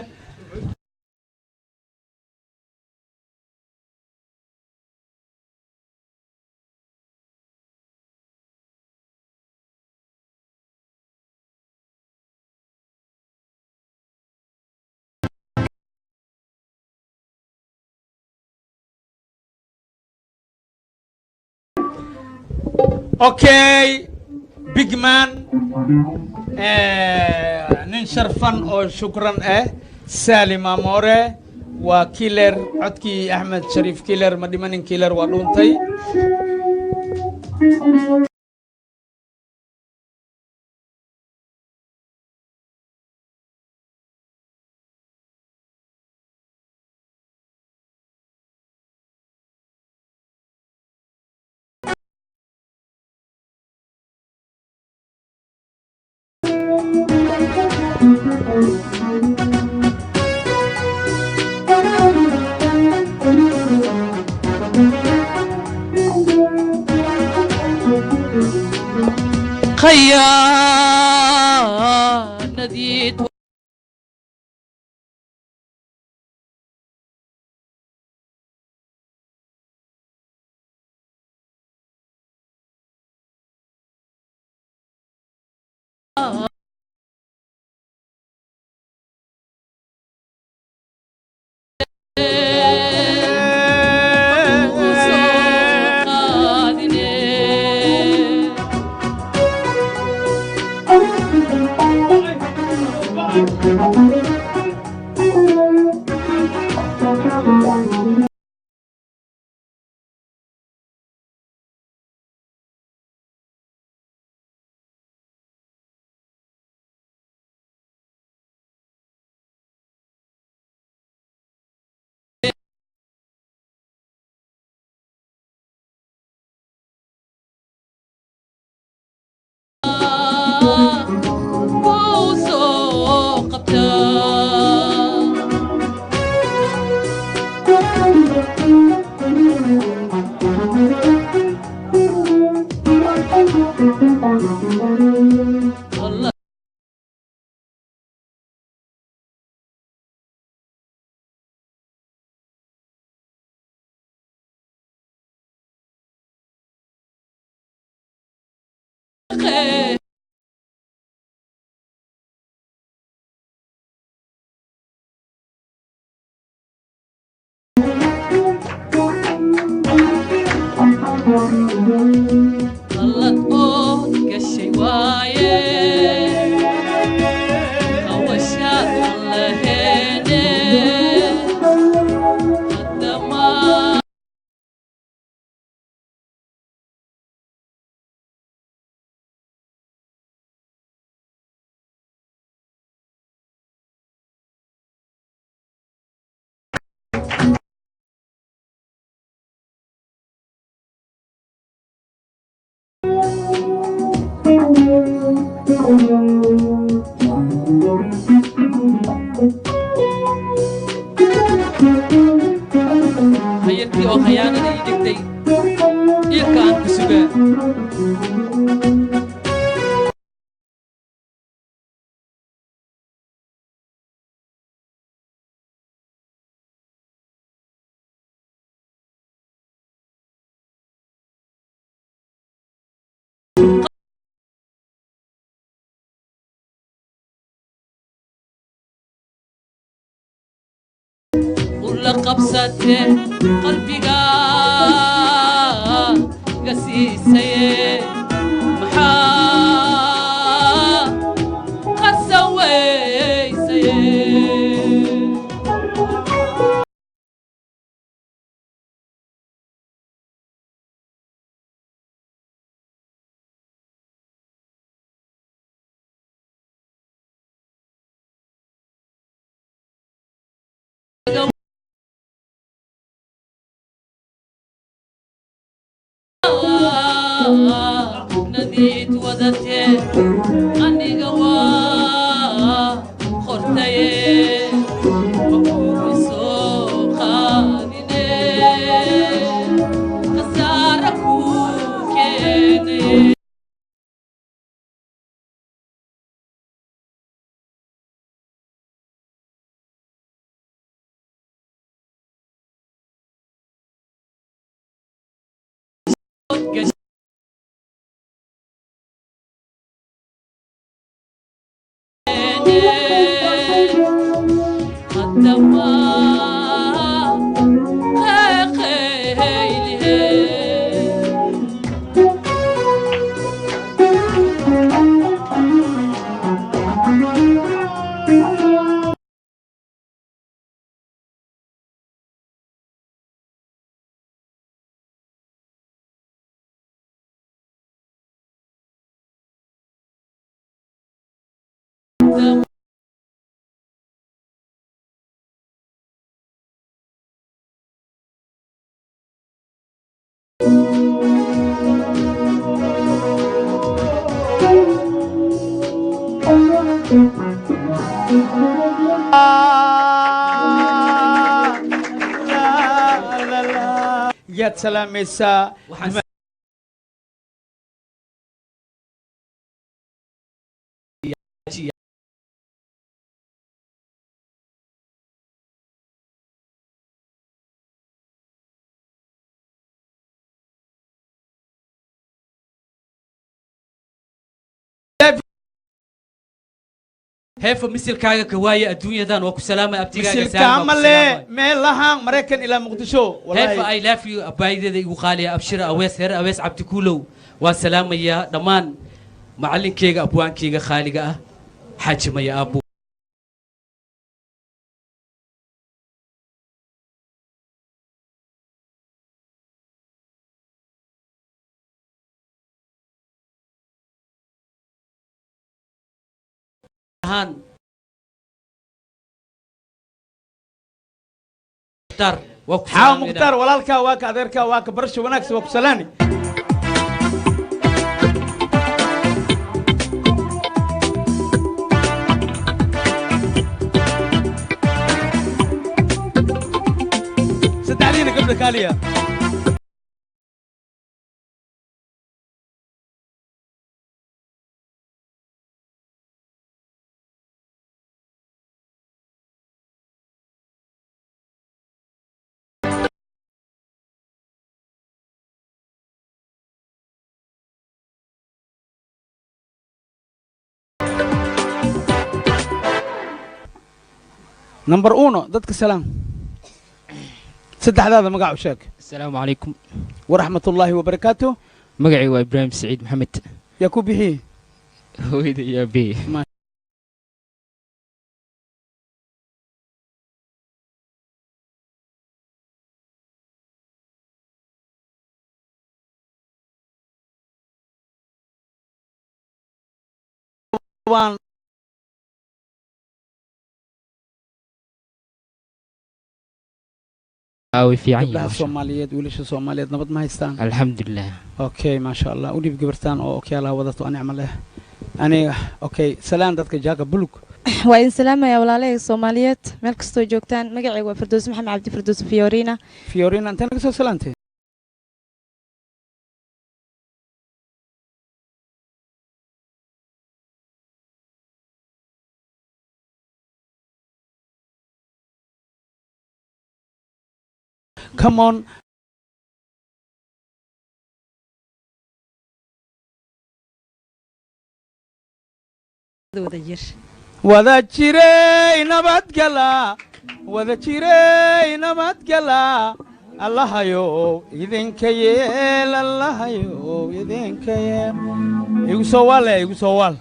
Speaker 1: okay big man nin sharfan oo shukran Salim Amore waa killer codkii Ahmed Sharif killer ma dhimanin killer waa dhuuntay
Speaker 10: خيانتي hay'adii oo khiyaanada ii dhigtay ilkaan ku sugaa kula qabsate qalbiga gasiisaye maxaa qasawaysaye نديت ودتي أني قوا خرتي وكل سوقاني خسارك كيني
Speaker 1: يا سلام مساء
Speaker 10: هيفا مثل كاغا كوايا الدنيا دان وكو سلامة أبتيغا
Speaker 1: مثل كامل ميلها مريكن إلى مقدشو
Speaker 10: هيفا أي لافي أبايدة دي وخالي أبشر أويس هير أويس عبد كولو والسلامة يا دمان معلن كيغا أبوان كيغا خالقا حاجم يا أبو
Speaker 1: حاو مختار walaalka waa ka adeerka waa ka barasho wanaagsan waa ku salaani saddeexdiina gabdha kaaliya نمبر 1 دتك سلام سدح هذا مقع وشاك
Speaker 11: السلام عليكم
Speaker 1: ورحمة الله وبركاته
Speaker 11: مقعي وإبراهيم سعيد محمد
Speaker 1: يا كوبي
Speaker 11: هو يا بي أوي في عين
Speaker 1: الصوماليات وليش الصوماليات نبض ما يستان
Speaker 11: الحمد لله
Speaker 1: أوكي ما شاء الله ولي بقبرتان أوكي الله وضعته أنا أعمل له أنا أوكي سلام دتك جاك بلوك
Speaker 12: وإن سلام يا ولالي الصوماليات ملك استو جوكتان مقعي وفردوس محمد عبدي فردوس فيورينا
Speaker 1: أنت نقص سلامتي Come on. wada jiray nabad gala wada jiray nabadgala allahayow idinka yeel allahayow idinka yeel igu soo waale igu soo waal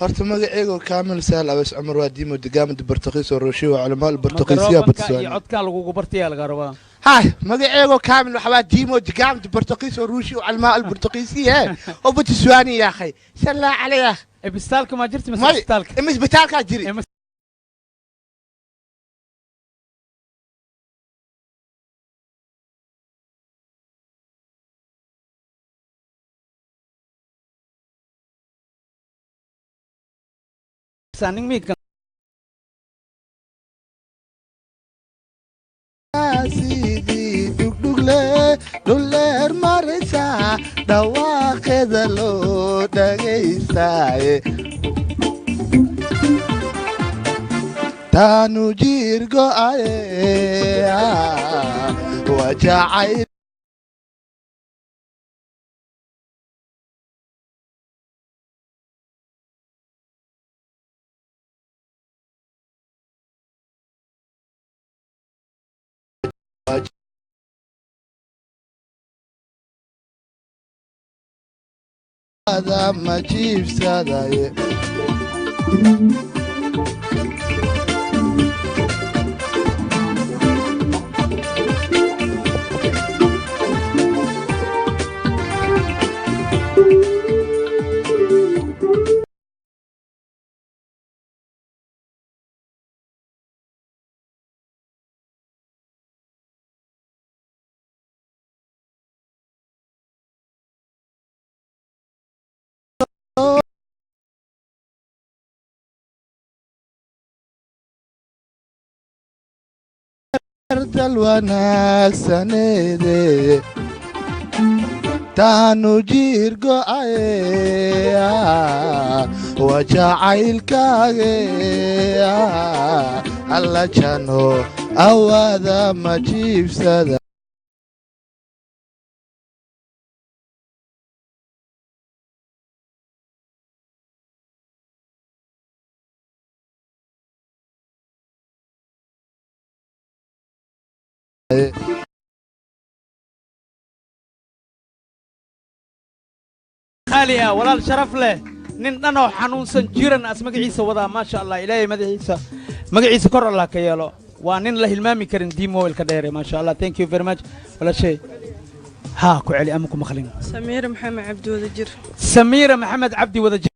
Speaker 13: horta magacaygu kaamil sahal abees cumar waa diimo degaamada bartaqiis oo rooshiyo waa culamaa bartaqiisiya badswaani
Speaker 1: codka lagugu bartiyaa laga rabaa
Speaker 13: hay magacaygu kaamil waxaa diimo degaamada bartaqiis oo rooshiyo culamaa bartaqiisiya oo badswaani yaa akhay sallaa calayah
Speaker 1: ibistaalka ma jirti mise ibistaalka
Speaker 13: ibistaalka jiri
Speaker 1: Standing me.
Speaker 13: Sidii dhugdhugle dhuleer maraysa dhawaaqeeda loo dhagaystaaye taanu jiir go'aye wajacay ma jiibsadaye dal wanaagsaneede taanu jiir go'aye wajacaylkaage alla jano awaada ma jiibsada
Speaker 1: خالية ولا الشرف له ننو حنونسن جيران أس مقعيسة وضع ما شاء الله إلهي مدعيسة مقعيسة كور الله كيالو وانين له المامي كرن ديمو الكديري ما شاء الله thank you very much ولا شيء ها كوعلي أمكم مخلين
Speaker 14: سميرة محمد عبدي وذجر
Speaker 1: سميرة محمد عبدي وذجر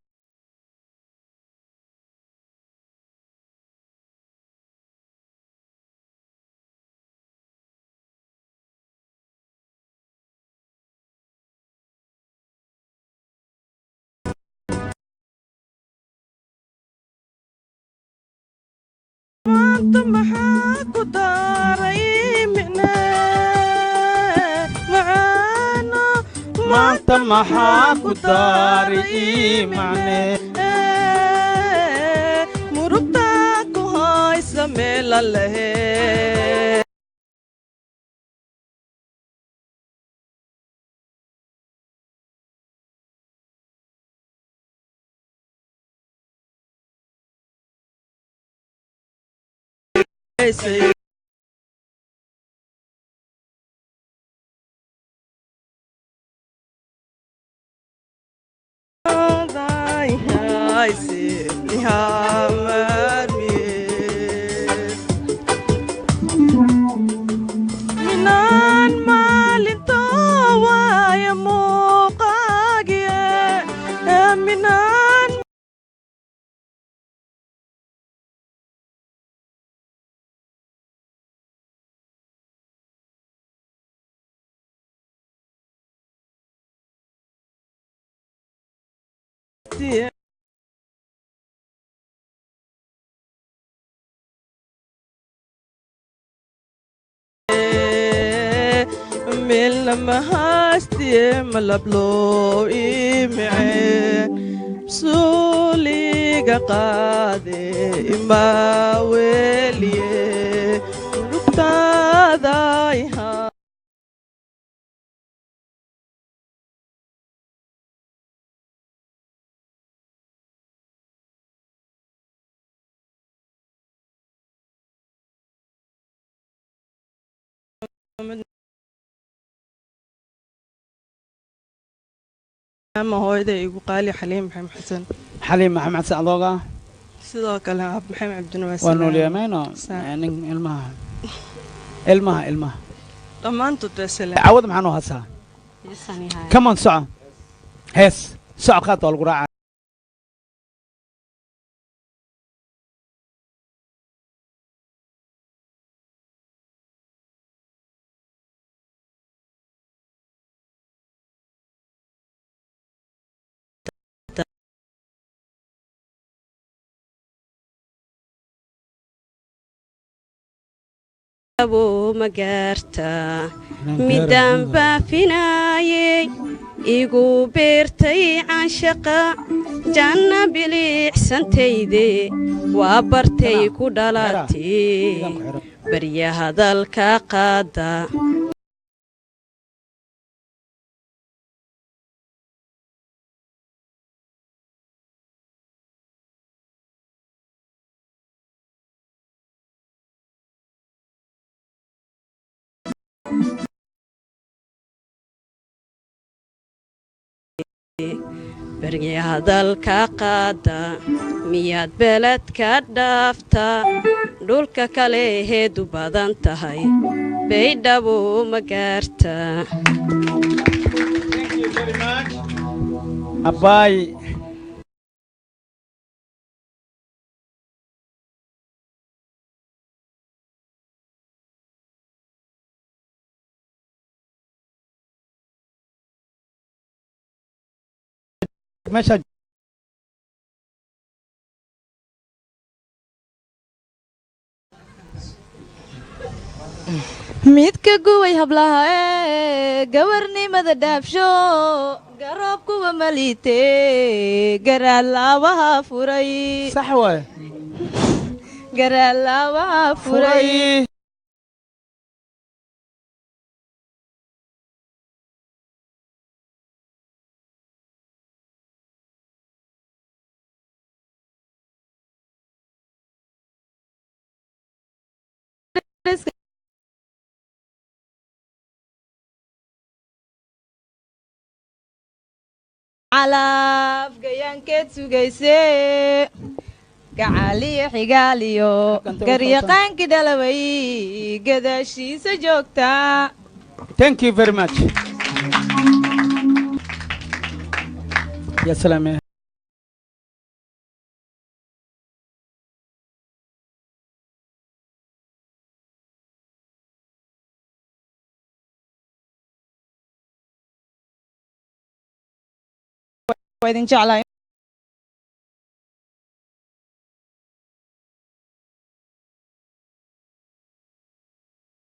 Speaker 14: maxaa daaray micne macaano
Speaker 1: maanta maxaa ku daaray macne
Speaker 14: murugta ku haysa meel lehe Minan malinto waaye muuqaagiye minan مل ما هاستي ملبلو إيمعين suuliga qaade imaaweliye lugtaadayha ama hooyada igu qaali xaliim maxamed xasan
Speaker 1: xaliim maxamed xasan adooga
Speaker 14: sidoo kale ab maxamed cabdinawaas
Speaker 1: waa nool yamayno nin ilmaha
Speaker 14: dhammaantood waa salaam
Speaker 1: cawad maxaa noo hasaa kaman soco hees socod qaad waa lagu raaca
Speaker 15: magaarta midaan baafinaayey igu beertay canshaqa janna biliixsantayde waa bartay ku dhalatay barya hadalka qaada barya hadalka qaada miyaad beledka dhaafta dhulka kale heedu badan tahay baydhabo magaarta
Speaker 1: abaay meesha
Speaker 12: midka guway hablaha ee gawarnimada dhaafsho garoob kuwa maliite garaalaabaha furay
Speaker 1: sax waay
Speaker 12: garaalaabaha furay calaaf gayaankeed sugayse gacaaliyo xigaaliyo garyaqaankii dhalaway gadaashiisa joogtaa
Speaker 1: thank you very much ya salaam
Speaker 12: وإذن جعل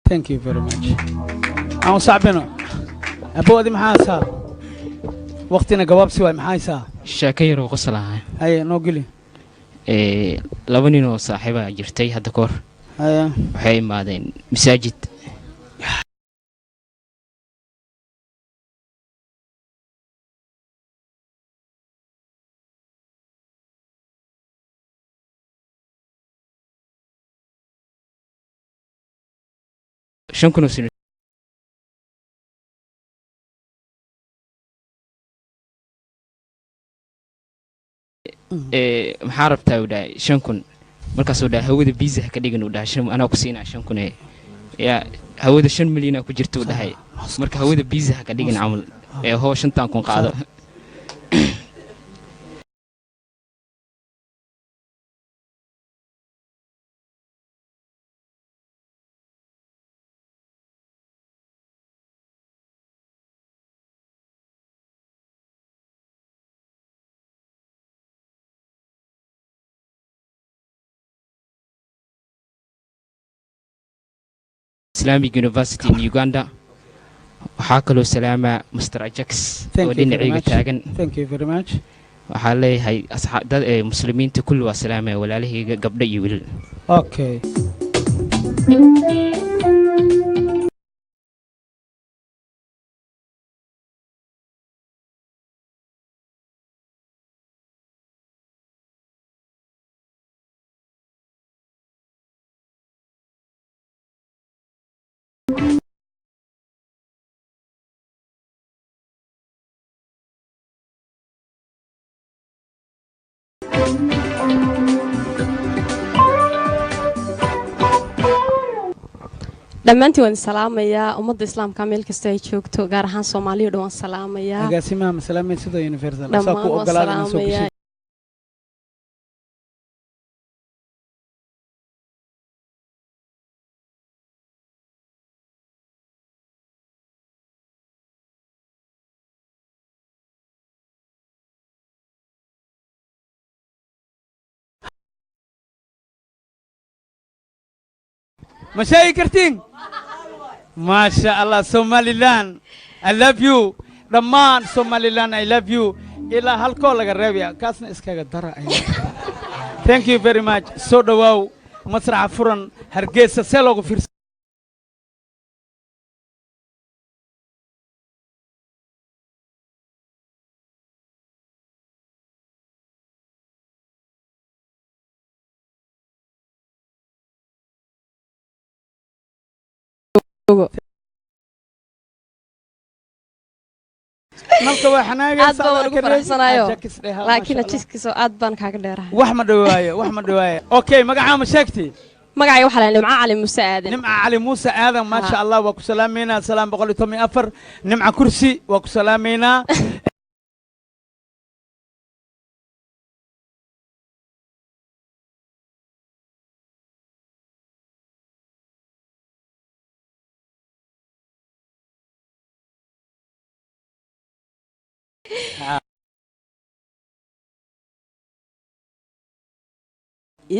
Speaker 1: thank you very much أنا صعبنا أبوادي محاسا وقتنا جواب سواء محاسا
Speaker 11: شاكير وقصلها
Speaker 1: هيا نوقلي
Speaker 11: laba nin oo saaxiiba jirtay hadda koor waxay imaadeen masaajid shan kun oo sano maxaa rabtaa uu dhahay 5,000 markaasuu dhahay hawada biisa ka dhigan uu dhahay anaa ku siinaa 5,000 yaa hawada 5 milyan ku jirta uu dhahay marka hawada biisa ka dhigan camal ee hoo 5 kun qaado Islamic University in Uganda waxaa kaloo salaama Mr. Ajax oo dhinacayga taagan
Speaker 1: thank you very much
Speaker 11: waxaa leeyahay dad muslimiinta kulli waa salaamaya walaalahayga gabdho iyo wiilal
Speaker 1: okay
Speaker 16: dhammaantiin waan salaamayaa ummadda islaamka meel kasta ay joogto gaar ahaan Soomaaliya dhan waan salaamayaa
Speaker 1: agaasimaha salaamay sida universal
Speaker 16: asaa ku ogolaadana soo gashay مشاي كرتين ما شاء الله Somaliland I love you دمان Somaliland I love you إلى هالكول الربيع كاسن إسكاجا درا thank you very much so دواو مسرح فرن هرجيس سلوك في marka waxanaaga aad baan ugu faraxsanayo laakiin jiskiiso aad baan kaaga dheerahay
Speaker 1: wax ma dhawaayo okay magaca ma sheegtay
Speaker 16: magacay waxa la nimca cali muuse aadan
Speaker 1: nimca cali muuse aadan ma sha Allah waa ku salaameynaa salaam 114 nimca kursi waa ku salaameynaa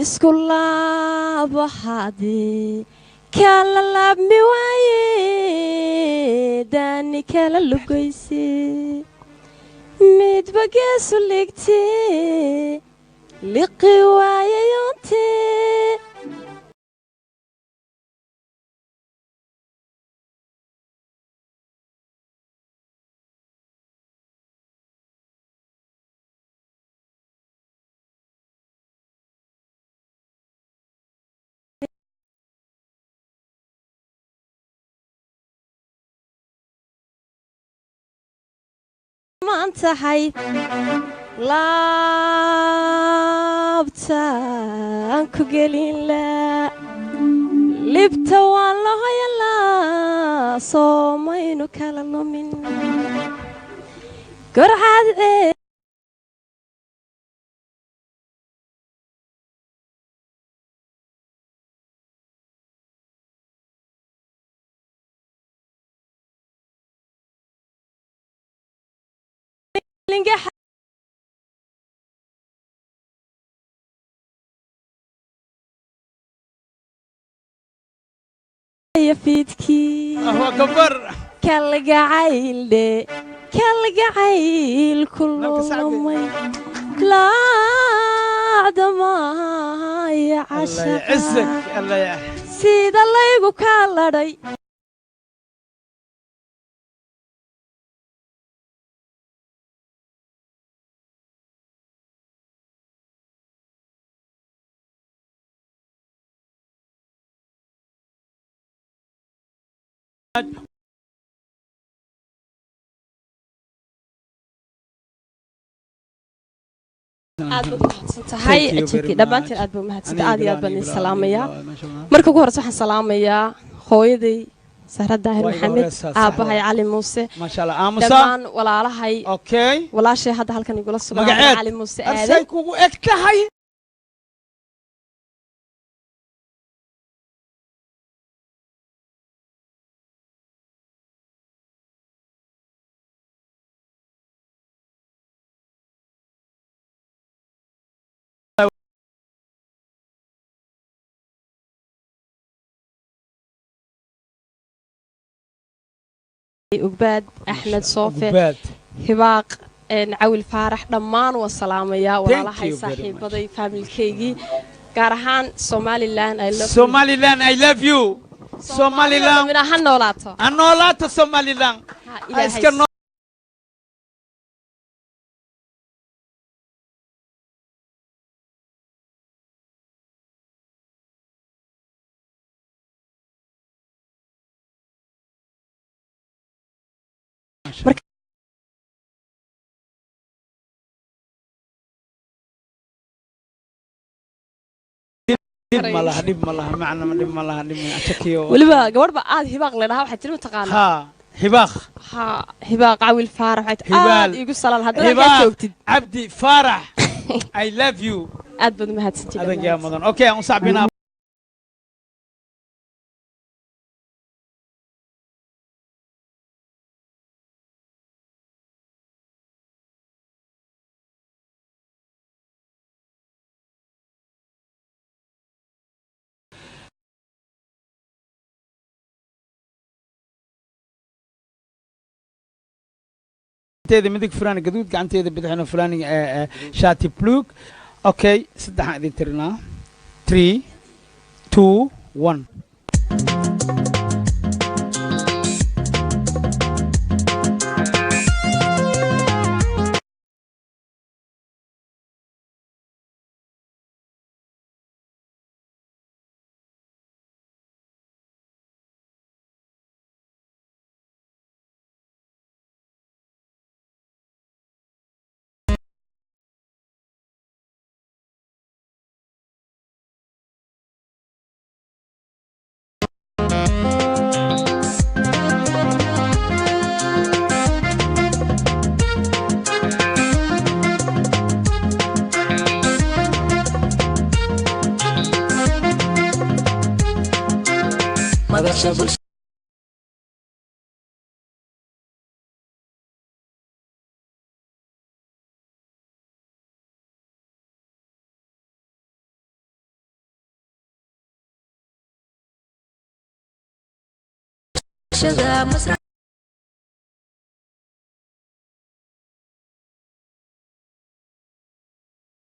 Speaker 16: isku laabaxaadii kala laabmi waaye daani kala lugayse midba geesu ligtee liqi waaye yoontee tahay laabtaan ku gelin la libta waan la hoyalaa soomaynu kala lumin gorcad يا فيتكي
Speaker 1: هو كبر
Speaker 16: كالجعيل ده كالجعيل كله مي لا عدما يا عشق
Speaker 1: الله يعزك الله يا
Speaker 16: سيد الله يقول كالري aad u mahadsantahay ajintii dhammaantiin aad buu mahadsantahay aad iyo aad baan idin salaamayaa marka ugu horeysa waxaan salaamayaa hooyaday Sahra Daahir Maxamed aabahay Cali Muuse dhammaan walaalahay walaashay hadda halkan igula sugan Cali Muuse aaday
Speaker 1: kugu egtahay
Speaker 16: أقباد أحمد صوفي هباق
Speaker 17: cawil faarax dhammaan waa salaamayaa walaalahay saaxiibaday familkeygii gaar ahaan Somaliland
Speaker 16: I love you Somaliland
Speaker 17: ha noolaato
Speaker 16: Somaliland iska dib malaha macna dib malaha atakiyo
Speaker 17: waliba gabadh ba aad hibaaq leedahay waxa tiri mataqaana hibaaq cawil faarax aad igu salaan hadda aad joogtid
Speaker 16: abdi faarax I love you
Speaker 17: aad bad mahadsantiid
Speaker 16: adag yaa mudan okay aan saabina تيدا مدك فلان قدود كان تيدا بدحنا فلان شاتي بلوك اوكي صدق هذه ترنا 3 2 1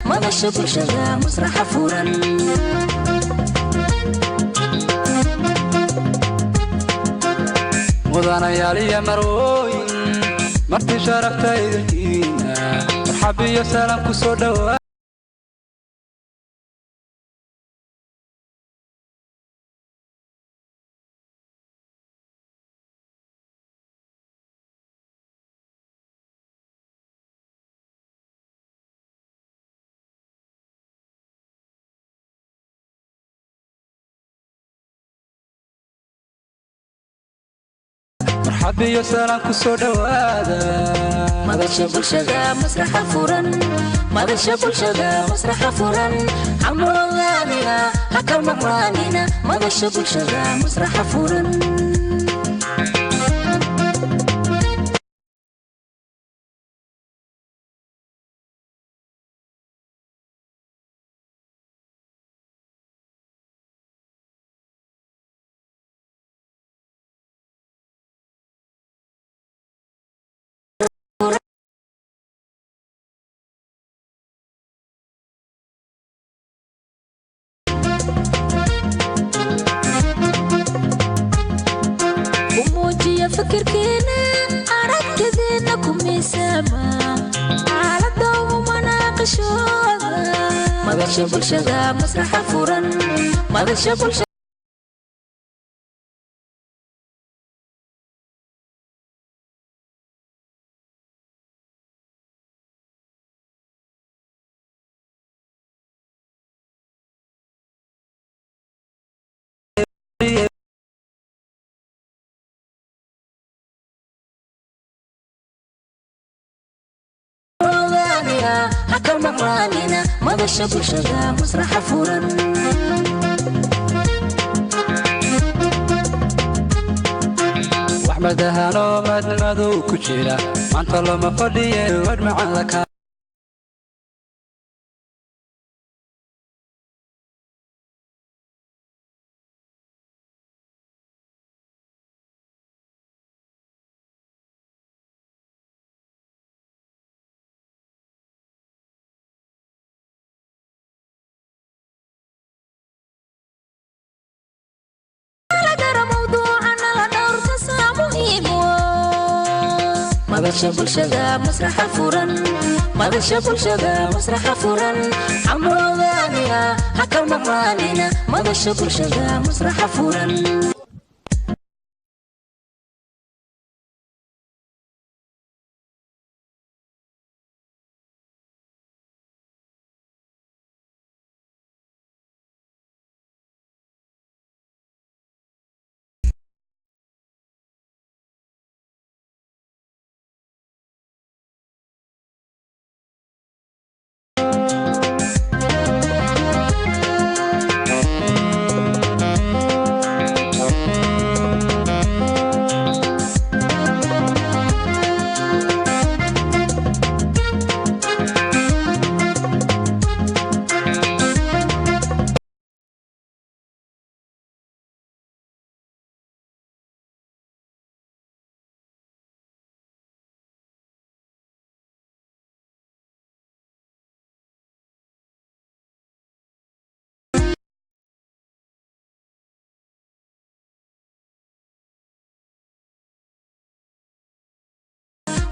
Speaker 18: مدى برشدا مسرح فورا
Speaker 19: mudanayaal iyo marooyin marti sharafta idinkiina marxab iyo salaam ku soo dhawaa حبي يسلام كسو دوادا
Speaker 18: ماذا شبل شدا مسرح فورا ماذا شبل شدا مسرح فورا عمرو غالينا هكا مقرانينا ماذا شبل شدا مسرح فورا فكر كينا عرفت ذينكم يسمى على الضوء مناقش ماذا شبل شغا مسرح فورا ماذا شبل شغا هكا مقرانينا ماذا شبل شغا مسرح فورا
Speaker 19: واحمد هانو مدمدو كجيرا ما انت لما فديه ودمع لك
Speaker 18: madasha bulshada masraxa furan madasha bulshada masraxa furan amroodaniga hakal maqlaanina madasha bulshada masraxa furan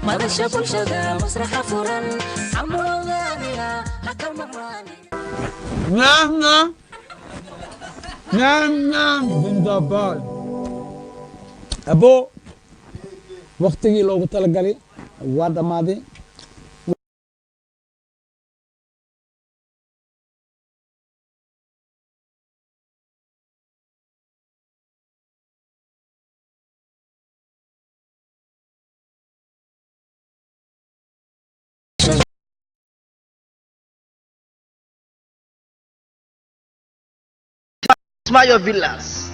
Speaker 18: madasha bulshada masraxa furan amroodaniga hakal maqlaanina
Speaker 16: نعم نعم نعم نعم زندباد أبو وقتي لو تلقى واد ماضي
Speaker 20: Smile Villas.